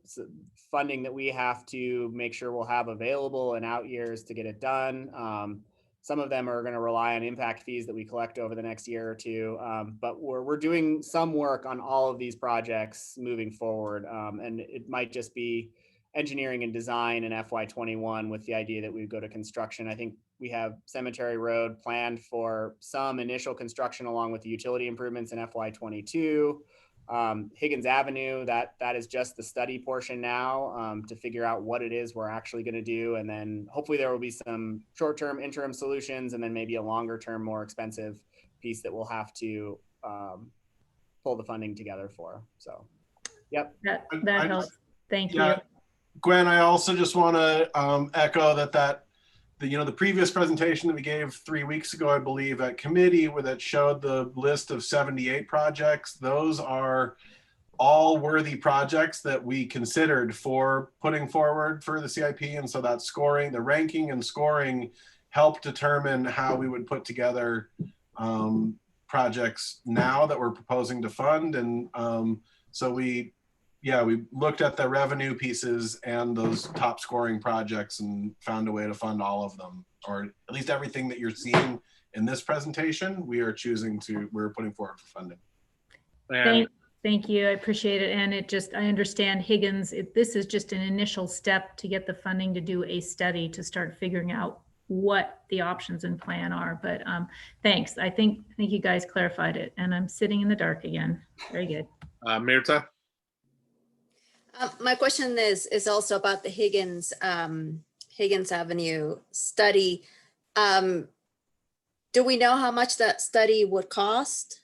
funding that we have to make sure we'll have available in out years to get it done. Some of them are going to rely on impact fees that we collect over the next year or two. But we're doing some work on all of these projects moving forward. And it might just be engineering and design in FY21 with the idea that we go to construction. I think we have Cemetery Road planned for some initial construction along with the utility improvements in FY22. Higgins Avenue, that is just the study portion now to figure out what it is we're actually going to do. And then hopefully there will be some short-term interim solutions and then maybe a longer-term, more expensive piece that we'll have to pull the funding together for. So, yep. That helps. Thank you. Yeah, Gwen, I also just want to echo that the previous presentation that we gave 3 weeks ago, I believe, at committee, where that showed the list of 78 projects. Those are all worthy projects that we considered for putting forward for the CIP. And so that scoring, the ranking and scoring helped determine how we would put together projects now that we're proposing to fund. And so we looked at the revenue pieces and those top scoring projects and found a way to fund all of them, or at least everything that you're seeing in this presentation, we're putting forward for funding. Thank you. I appreciate it. And I understand Higgins, this is just an initial step to get the funding to do a study to start figuring out what the options and plan are. But thanks. I think you guys clarified it, and I'm sitting in the dark again. Very good. Mirta? My question is also about the Higgins Avenue study. Do we know how much that study would cost?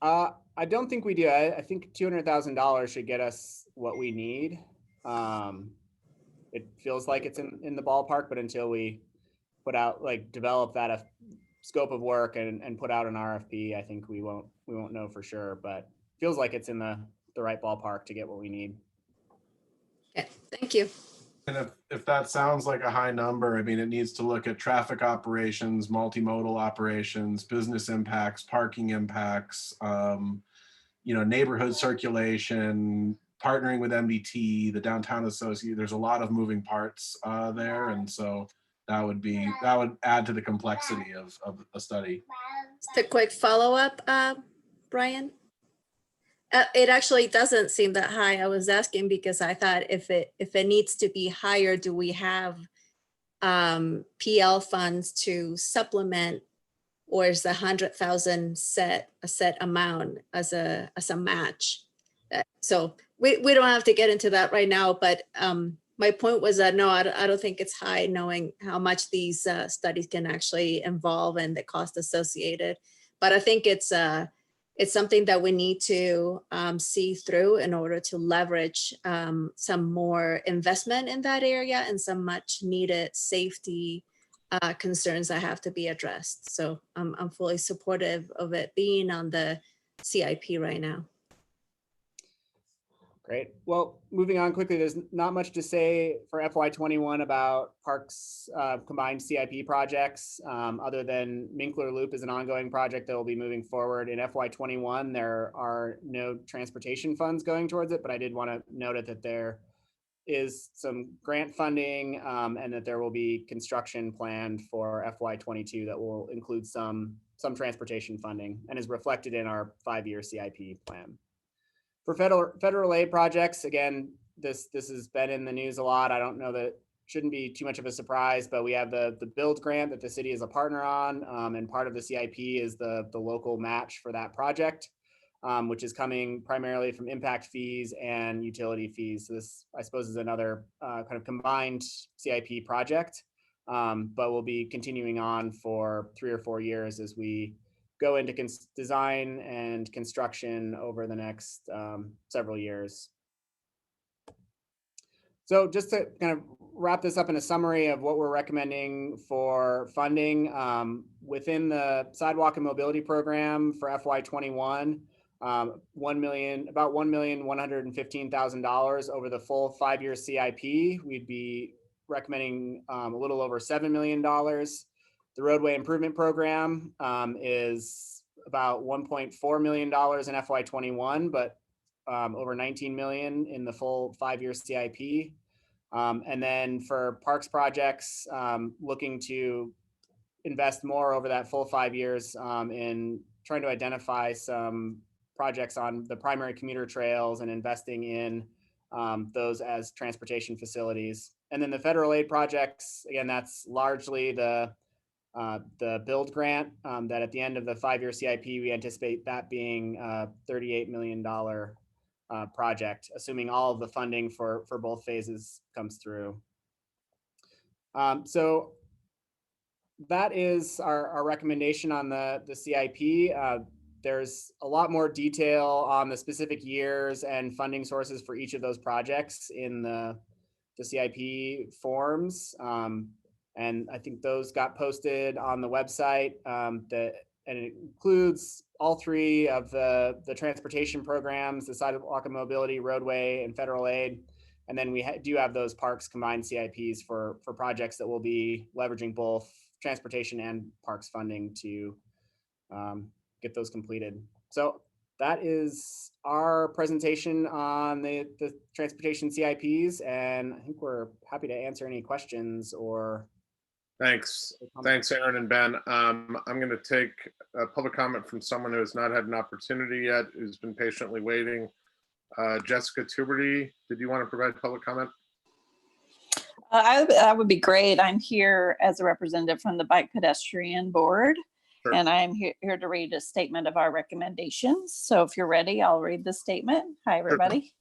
I don't think we do. I think $200,000 should get us what we need. It feels like it's in the ballpark, but until we develop that scope of work and put out an RFP, I think we won't know for sure, but it feels like it's in the right ballpark to get what we need. Okay, thank you. And if that sounds like a high number, I mean, it needs to look at traffic operations, multimodal operations, business impacts, parking impacts, neighborhood circulation, partnering with MDT, the downtown associate. There's a lot of moving parts there, and so that would add to the complexity of a study. Just a quick follow-up, Brian. It actually doesn't seem that high. I was asking because I thought if it needs to be higher, do we have PL funds to supplement, or is the 100,000 a set amount as a match? So we don't have to get into that right now, but my point was that no, I don't think it's high, knowing how much these studies can actually involve and the cost associated. But I think it's something that we need to see through in order to leverage some more investment in that area and some much needed safety concerns that have to be addressed. So I'm fully supportive of it being on the CIP right now. Great. Well, moving on quickly, there's not much to say for FY21 about Parks combined CIP projects, other than Minkler Loop is an ongoing project that will be moving forward. In FY21, there are no transportation funds going towards it, but I did want to note it that there is some grant funding and that there will be construction planned for FY22 that will include some transportation funding and is reflected in our 5-year CIP plan. For federal aid projects, again, this has been in the news a lot. I don't know that shouldn't be too much of a surprise, but we have the build grant that the city is a partner on, and part of the CIP is the local match for that project. which is coming primarily from impact fees and utility fees. So this, I suppose, is another kind of combined CIP project, but we'll be continuing on for 3 or 4 years as we go into design and construction over the next several years. So just to kind of wrap this up in a summary of what we're recommending for funding within the sidewalk and mobility program for FY21, about $1,115,000 over the full 5-year CIP. We'd be recommending a little over $7 million. The roadway improvement program is about $1.4 million in FY21, but over 19 million in the full 5-year CIP. And then for parks projects, looking to invest more over that full 5 years in trying to identify some projects on the primary commuter trails and investing in those as transportation facilities. And then the federal aid projects, again, that's largely the build grant that at the end of the 5-year CIP, we anticipate that being a $38 million project, assuming all of the funding for both phases comes through. So that is our recommendation on the CIP. There's a lot more detail on the specific years and funding sources for each of those projects in the CIP forms. And I think those got posted on the website, and it includes all 3 of the transportation programs, the sidewalk and mobility, roadway, and federal aid. And then we do have those parks combined CIPs for projects that will be leveraging both transportation and parks funding to get those completed. So that is our presentation on the transportation CIPs, and I think we're happy to answer any questions or. Thanks, Aaron and Ben. I'm going to take a public comment from someone who has not had an opportunity yet, who's been patiently waiting. Jessica Tuberty, did you want to provide public comment? That would be great. I'm here as a representative from the Bike Pedestrian Board, Sure. and I'm here to read a statement of our recommendations. So if you're ready, I'll read the statement. Hi, everybody.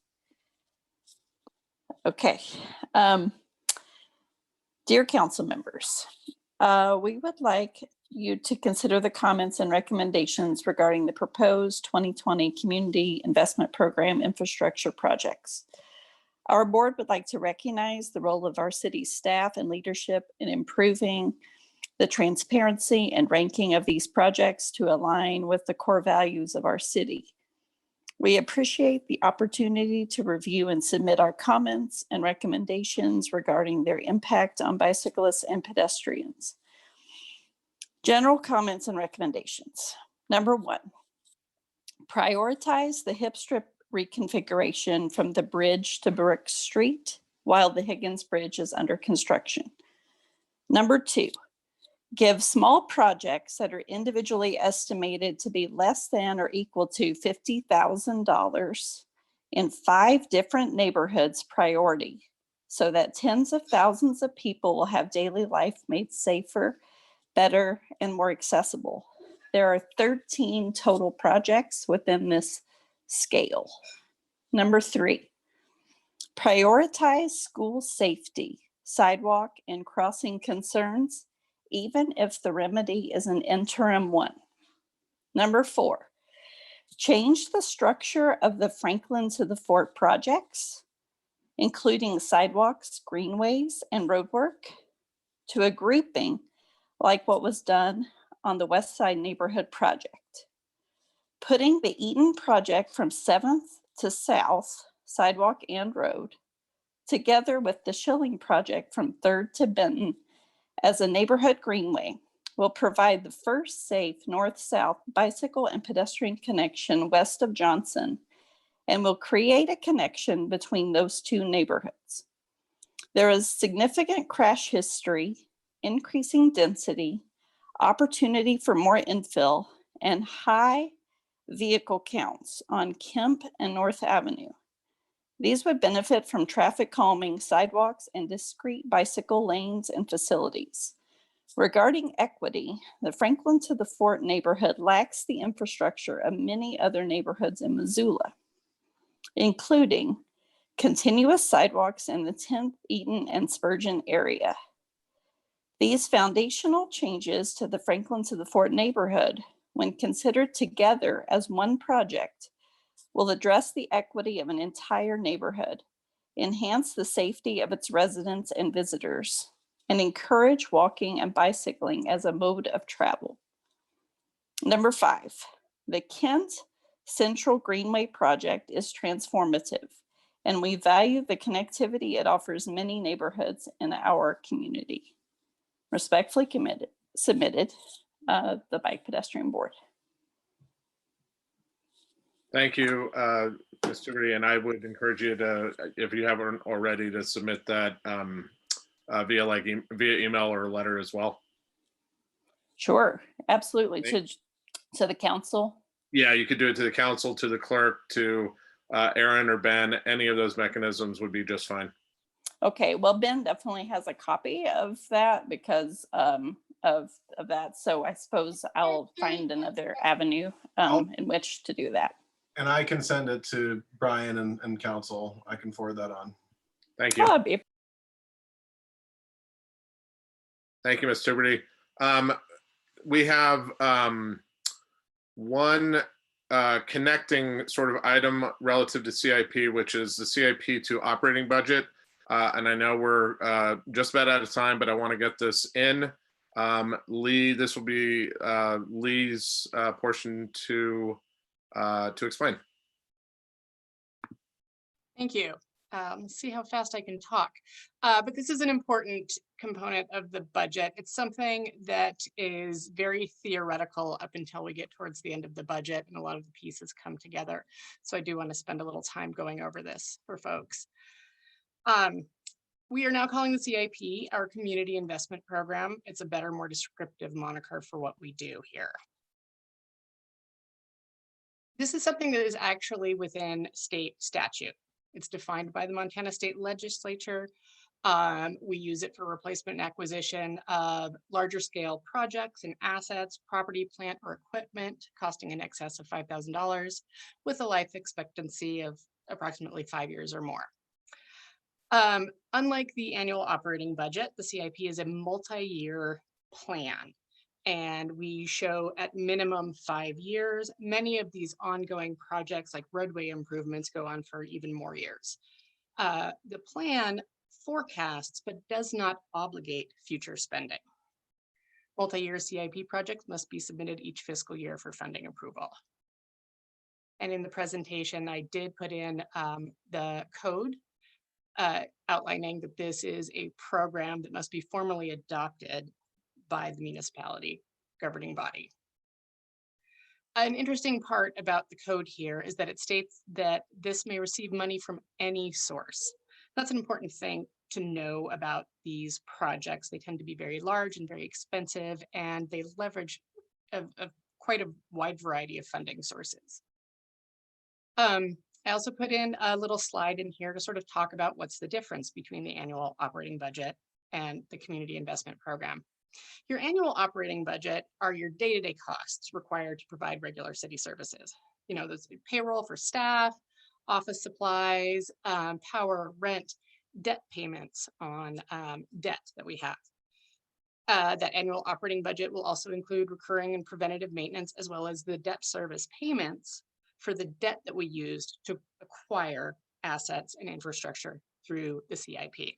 Okay. Dear council members, we would like you to consider the comments and recommendations regarding the proposed 2020 Community Investment Program infrastructure projects. Our board would like to recognize the role of our city staff and leadership in improving the transparency and ranking of these projects to align with the core values of our city. We appreciate the opportunity to review and submit our comments and recommendations regarding their impact on bicyclists and pedestrians. General comments and recommendations. Number 1, prioritize the hip strip reconfiguration from the bridge to Brook Street while the Higgins Bridge is under construction. Number 2, give small projects that are individually estimated to be less than or equal to $50,000 in 5 different neighborhoods priority so that tens of thousands of people will have daily life made safer, better, and more accessible. There are 13 total projects within this scale. Number 3, prioritize school safety, sidewalk, and crossing concerns, even if the remedy is an interim one. Number 4, change the structure of the Franklin to the Fort projects, including sidewalks, greenways, and roadwork, to a grouping like what was done on the West Side Neighborhood Project. Putting the Eaton project from 7th to South, sidewalk and road, together with the Schilling project from 3rd to Benton as a neighborhood greenway will provide the first safe north-south bicycle and pedestrian connection west of Johnson and will create a connection between those 2 neighborhoods. There is significant crash history, increasing density, opportunity for more infill, and high vehicle counts on Kemp and North Avenue. These would benefit from traffic calming sidewalks and discrete bicycle lanes and facilities. Regarding equity, the Franklin to the Fort neighborhood lacks the infrastructure of many other neighborhoods in Missoula, including continuous sidewalks in the 10th, Eaton, and Spurgeon area. These foundational changes to the Franklin to the Fort neighborhood, when considered together as one project, will address the equity of an entire neighborhood, enhance the safety of its residents and visitors, and encourage walking and bicycling as a mode of travel. Number 5, the Kent Central Greenway project is transformative, and we value the connectivity it offers many neighborhoods in our community. Respectfully submitted, the Bike Pedestrian Board. Thank you, Ms. Tuberty, and I would encourage you to, if you haven't already, to submit that via email or letter as well. Sure, absolutely. To the council. Yeah, you could do it to the council, to the clerk, to Aaron or Ben. Any of those mechanisms would be just fine. Okay, well, Ben definitely has a copy of that because of that. So I suppose I'll find another avenue in which to do that. And I can send it to Brian and council. I can forward that on. Thank you. Oh, Thank you, Ms. Tuberty. We have one connecting sort of item relative to CIP, which is the CIP to operating budget. And I know we're just about out of time, but I want to get this in. Lee, this will be Lee's portion to explain. Thank you. Let's see how fast I can talk. But this is an important component of the budget. It's something that is very theoretical up until we get towards the end of the budget and a lot of the pieces come together. So I do want to spend a little time going over this for folks. We are now calling the CIP our Community Investment Program. It's a better, more descriptive moniker for what we do here. This is something that is actually within state statute. It's defined by the Montana State Legislature. We use it for replacement and acquisition of larger scale projects and assets, property, plant, or equipment costing in excess of $5,000 with a life expectancy of approximately 5 years or more. Unlike the annual operating budget, the CIP is a multi-year plan. And we show at minimum 5 years. Many of these ongoing projects like roadway improvements go on for even more years. The plan forecasts but does not obligate future spending. Multi-year CIP projects must be submitted each fiscal year for funding approval. And in the presentation, I did put in the code outlining that this is a program that must be formally adopted by the municipality governing body. An interesting part about the code here is that it states that this may receive money from any source. That's an important thing to know about these projects. They tend to be very large and very expensive, and they leverage quite a wide variety of funding sources. I also put in a little slide in here to sort of talk about what's the difference between the annual operating budget and the community investment program. Your annual operating budget are your day-to-day costs required to provide regular city services. You know, there's payroll for staff, office supplies, power, rent, debt payments on debt that we have. That annual operating budget will also include recurring and preventative maintenance, as well as the debt service payments for the debt that we used to acquire assets and infrastructure through the CIP.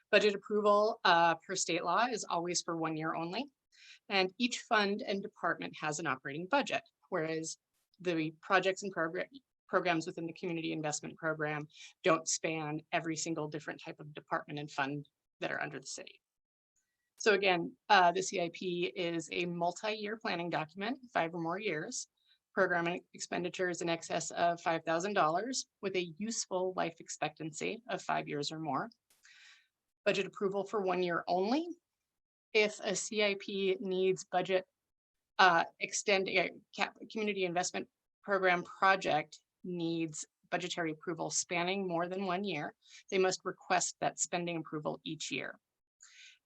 Budget approval per state law is always for 1 year only, and each fund and department has an operating budget, whereas the projects and programs within the community investment program don't span every single different type of department and fund that are under the city. So again, the CIP is a multi-year planning document, 5 or more years, programming expenditures in excess of $5,000 with a useful life expectancy of 5 years or more. Budget approval for 1 year only. If a CIP needs budget community investment program project needs budgetary approval spanning more than 1 year, they must request that spending approval each year.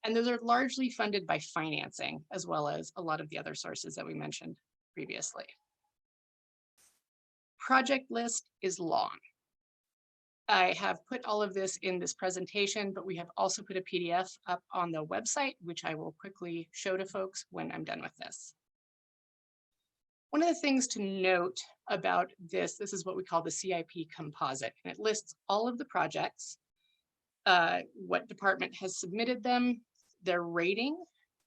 And those are largely funded by financing, as well as a lot of the other sources that we mentioned previously. Project list is long. I have put all of this in this presentation, but we have also put a PDF up on the website, which I will quickly show to folks when I'm done with this. One of the things to note about this is what we call the CIP composite, and it lists all of the projects, what department has submitted them, their rating.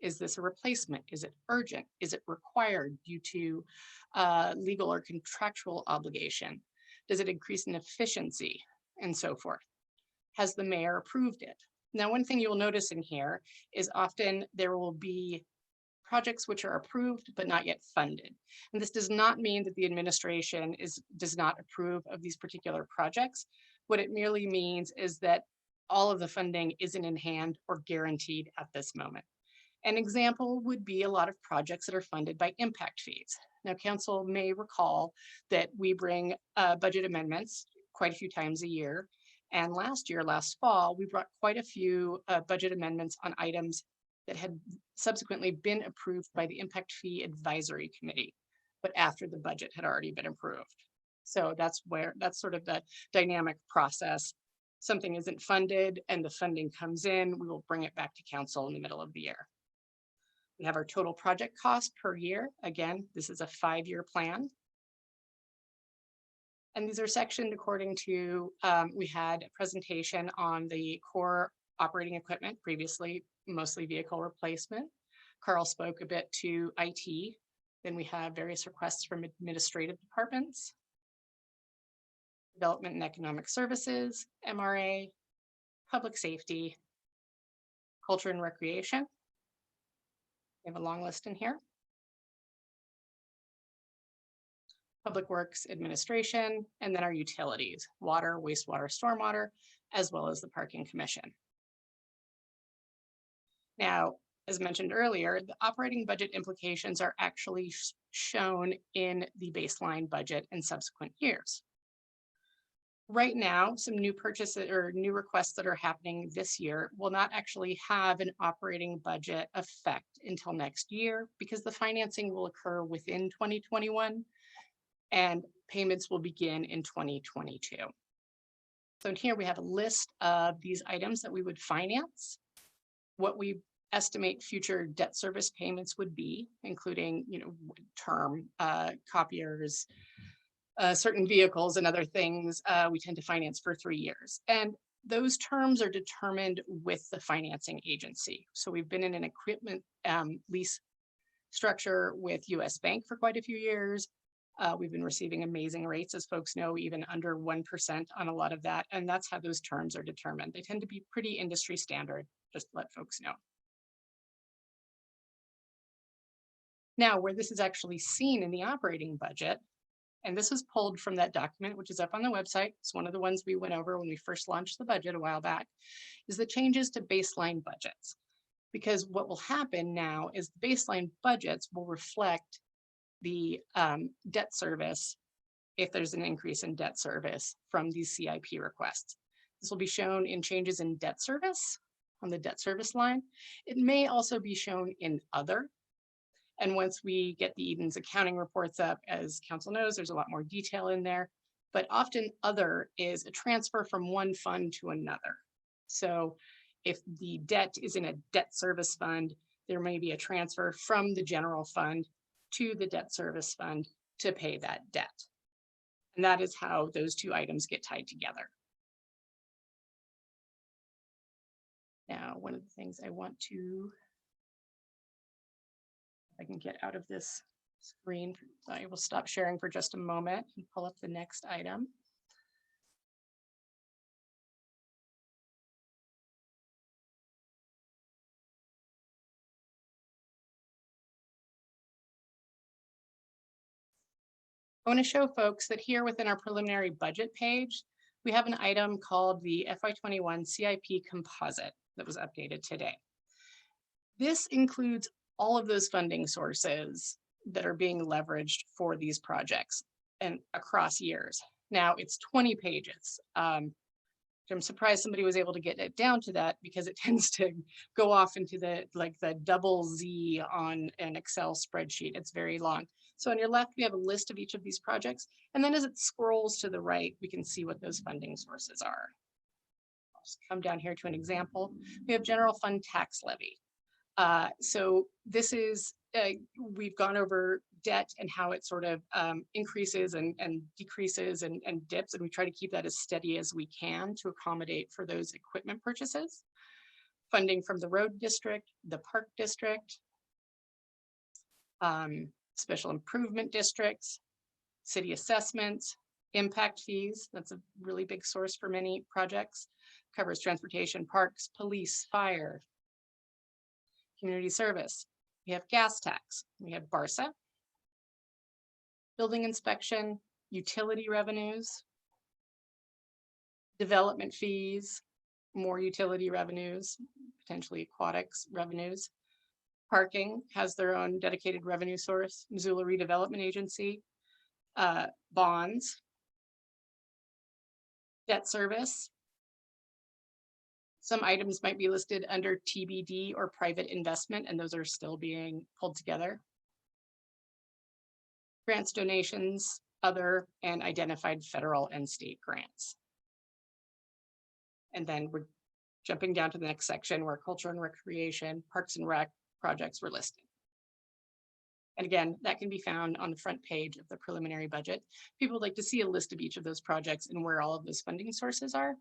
Is this a replacement? Is it urgent? Is it required due to legal or contractual obligation? Does it increase in efficiency? And so forth. Has the mayor approved it? Now, one thing you'll notice in here is often there will be projects which are approved but not yet funded. And this does not mean that the administration does not approve of these particular projects. What it merely means is that all of the funding isn't in hand or guaranteed at this moment. An example would be a lot of projects that are funded by impact fees. Now, council may recall that we bring budget amendments quite a few times a year. And last fall, we brought quite a few budget amendments on items that had subsequently been approved by the Impact Fee Advisory Committee, but after the budget had already been approved. So that's sort of the dynamic process. Something isn't funded and the funding comes in, we will bring it back to council in the middle of the year. We have our total project cost per year. Again, this is a 5-year plan. And these are sectioned according to, we had a presentation on the core operating equipment previously, mostly vehicle replacement. Carl spoke a bit to IT. Then we have various requests from administrative departments, development and economic services, MRA, public safety, culture and recreation. We have a long list in here. Public Works Administration, and then our utilities, water, wastewater, stormwater, as well as the Parking Commission. Now, as mentioned earlier, the operating budget implications are actually shown in the baseline budget in subsequent years. Right now, some new purchases or new requests that are happening this year will not actually have an operating budget effect until next year because the financing will occur within 2021. And payments will begin in 2022. So in here we have a list of these items that we would finance, what we estimate future debt service payments would be, including term, copiers, certain vehicles and other things we tend to finance for 3 years. And those terms are determined with the financing agency. So we've been in an equipment lease structure with US Bank for quite a few years. We've been receiving amazing rates, as folks know, even under 1% on a lot of that. And that's how those terms are determined. They tend to be pretty industry standard, just to let folks know. Now, where this is actually seen in the operating budget, and this was pulled from that document, which is up on the website. It's one of the ones we went over when we first launched the budget a while back, is the changes to baseline budgets. Because what will happen now is the baseline budgets will reflect the debt service if there's an increase in debt service from these CIP requests. This will be shown in changes in debt service on the debt service line. It may also be shown in other. And once we get the Eden's accounting reports up, as council knows, there's a lot more detail in there, but often other is a transfer from one fund to another. So if the debt is in a debt service fund, there may be a transfer from the general fund to the debt service fund to pay that debt. And that is how those two items get tied together. Now, one of the things I want to, if I can get out of this screen, I will stop sharing for just a moment and pull up the next item. I want to show folks that here within our preliminary budget page, we have an item called the FY21 CIP composite that was updated today. This includes all of those funding sources that are being leveraged for these projects and across years. Now it's 20 pages. I'm surprised somebody was able to get it down to that, because it tends to go off into the double Z on an Excel spreadsheet. It's very long. So on your left, we have a list of each of these projects. And then as it scrolls to the right, we can see what those funding sources are. I'll just come down here to an example. We have general fund tax levy. So this is, we've gone over debt and how it sort of increases and decreases and dips, and we try to keep that as steady as we can to accommodate for those equipment purchases. Funding from the road district, the park district, special improvement districts, city assessments, impact fees. That's a really big source for many projects. Covers transportation, parks, police, fire, community service. We have gas tax, we have BARSA, building inspection, utility revenues, development fees, more utility revenues, potentially aquatics revenues. Parking has their own dedicated revenue source, Missoula Redevelopment Agency, bonds, debt service. Some items might be listed under TBD or private investment, and those are still being pulled together. Grants, donations, other, and identified federal and state grants. And then we're jumping down to the next section where culture and recreation, parks and rec projects were listed. And again, that can be found on the front page of the preliminary budget. People would like to see a list of each of those projects and where all of those funding sources are.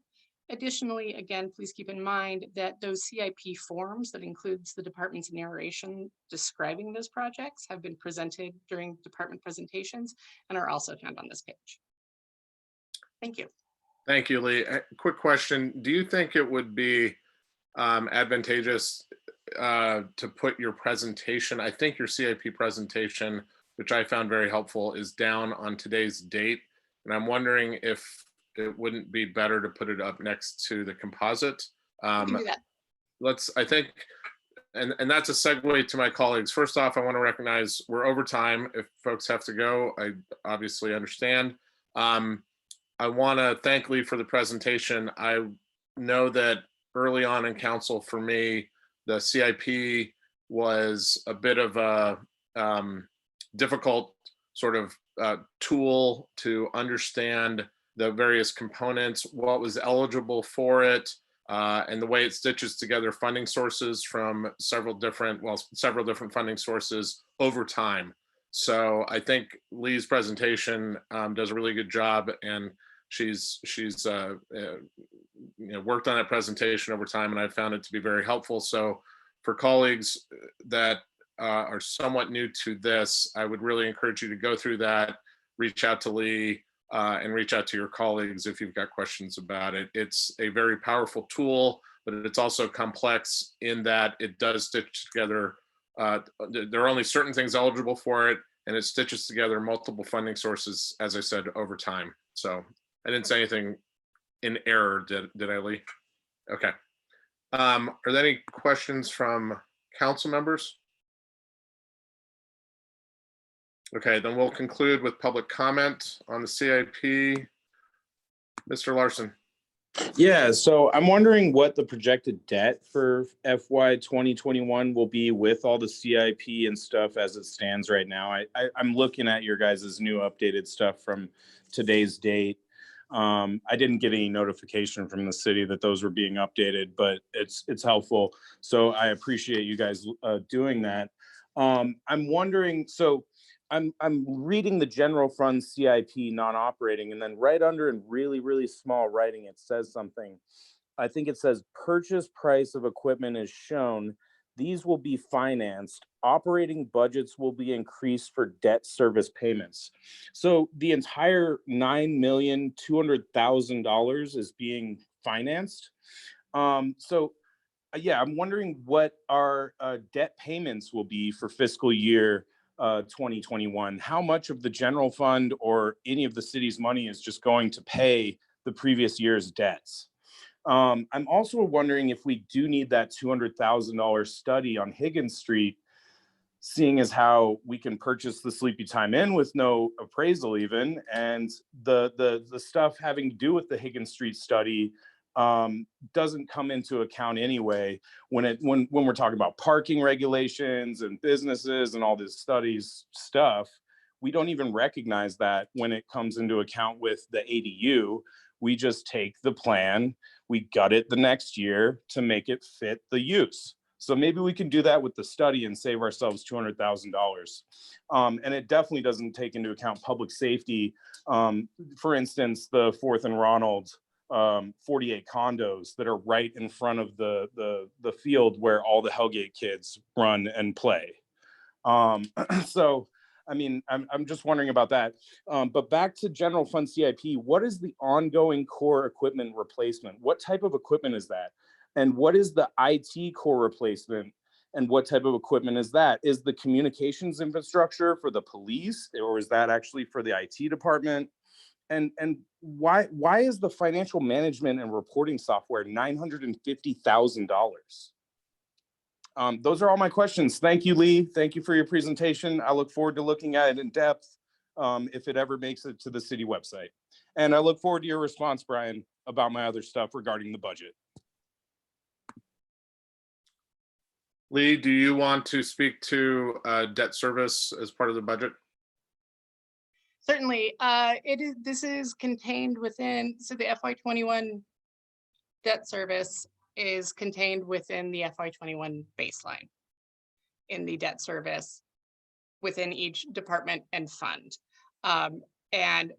Additionally, again, please keep in mind that those CIP forms that includes the department's narration describing those projects have been presented during department presentations and are also found on this page. Thank you. Thank you, Lee. Quick question. Do you think it would be advantageous to put your presentation, I think your CIP presentation, which I found very helpful, is down on today's date. And I'm wondering if it wouldn't be better to put it up next to the composite. We can do that. I think, and that's a segue to my colleagues. First off, I want to recognize we're over time. If folks have to go, I obviously understand. I want to thank Lee for the presentation. I know that early on in council for me, the CIP was a bit of a difficult sort of tool to understand the various components, what was eligible for it, and the way it stitches together funding sources from several different funding sources over time. So I think Lee's presentation does a really good job, and she's worked on that presentation over time, and I found it to be very helpful. So for colleagues that are somewhat new to this, I would really encourage you to go through that, reach out to Lee, and reach out to your colleagues if you've got questions about it. It's a very powerful tool, but it's also complex in that it does stitch together. There are only certain things eligible for it, and it stitches together multiple funding sources, as I said, over time. So I didn't say anything in error, did I, Lee? Okay. Are there any questions from council members? Okay, then we'll conclude with public comment on the CIP. Mr. Larson. Yeah, so I'm wondering what the projected debt for FY 2021 will be with all the CIP and stuff as it stands right now. I'm looking at your guys' new updated stuff from today's date. I didn't get any notification from the city that those were being updated, but it's helpful. So I appreciate you guys doing that. I'm wondering, so I'm reading the general fund CIP non-operating, and then right under in really, really small writing, it says something. I think it says purchase price of equipment is shown. These will be financed. Operating budgets will be increased for debt service payments. So the entire $9,200,000 is being financed. Yeah, I'm wondering what our debt payments will be for fiscal year 2021. How much of the general fund or any of the city's money is just going to pay the previous year's debts? I'm also wondering if we do need that $200,000 study on Higgins Street, seeing as how we can purchase the Sleepy Time Inn with no appraisal even, and the stuff having to do with the Higgins Street study doesn't come into account anyway when we're talking about parking regulations and businesses and all this stuff. We don't even recognize that when it comes into account with the ADU. We just take the plan, we gut it the next year to make it fit the use. So maybe we can do that with the study and save ourselves $200,000. And it definitely doesn't take into account public safety. For instance, the 4th and Ronald 48 condos that are right in front of the field where all the Hellgate kids run and play. So, I mean, I'm just wondering about that. But back to general fund CIP, what is the ongoing core equipment replacement? What type of equipment is that? And what is the IT core replacement? And what type of equipment is that? Is the communications infrastructure for the police, or is that actually for the IT department? And why is the financial management and reporting software $950,000? Those are all my questions. Thank you, Lee. Thank you for your presentation. I look forward to looking at it in depth if it ever makes it to the city website. And I look forward to your response, Brian, about my other stuff regarding the budget. Lee, do you want to speak to debt service as part of the budget? Certainly. This is contained within, so the FY21 debt service is contained within the FY21 baseline in the debt service within each department and fund. And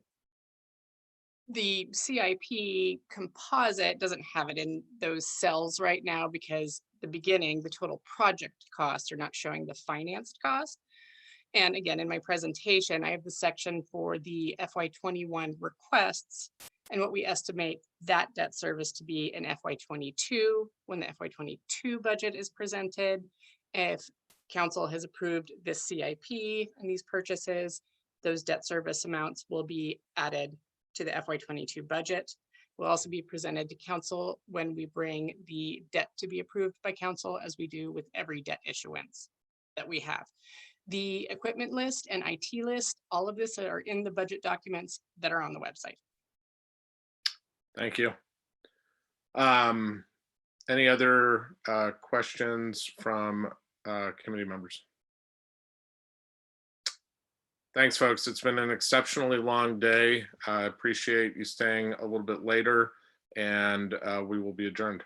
the CIP composite doesn't have it in those cells right now because the total project costs are not showing the financed cost. And again, in my presentation, I have the section for the FY21 requests and what we estimate that debt service to be in FY22 when the FY22 budget is presented. If council has approved this CIP and these purchases, those debt service amounts will be added to the FY22 budget. Will also be presented to council when we bring the debt to be approved by council, as we do with every debt issuance that we have. The equipment list and IT list, all of this are in the budget documents that are on the website. Thank you. Any other questions from committee members? Thanks, folks. It's been an exceptionally long day. I appreciate you staying a little bit later, and we will be adjourned.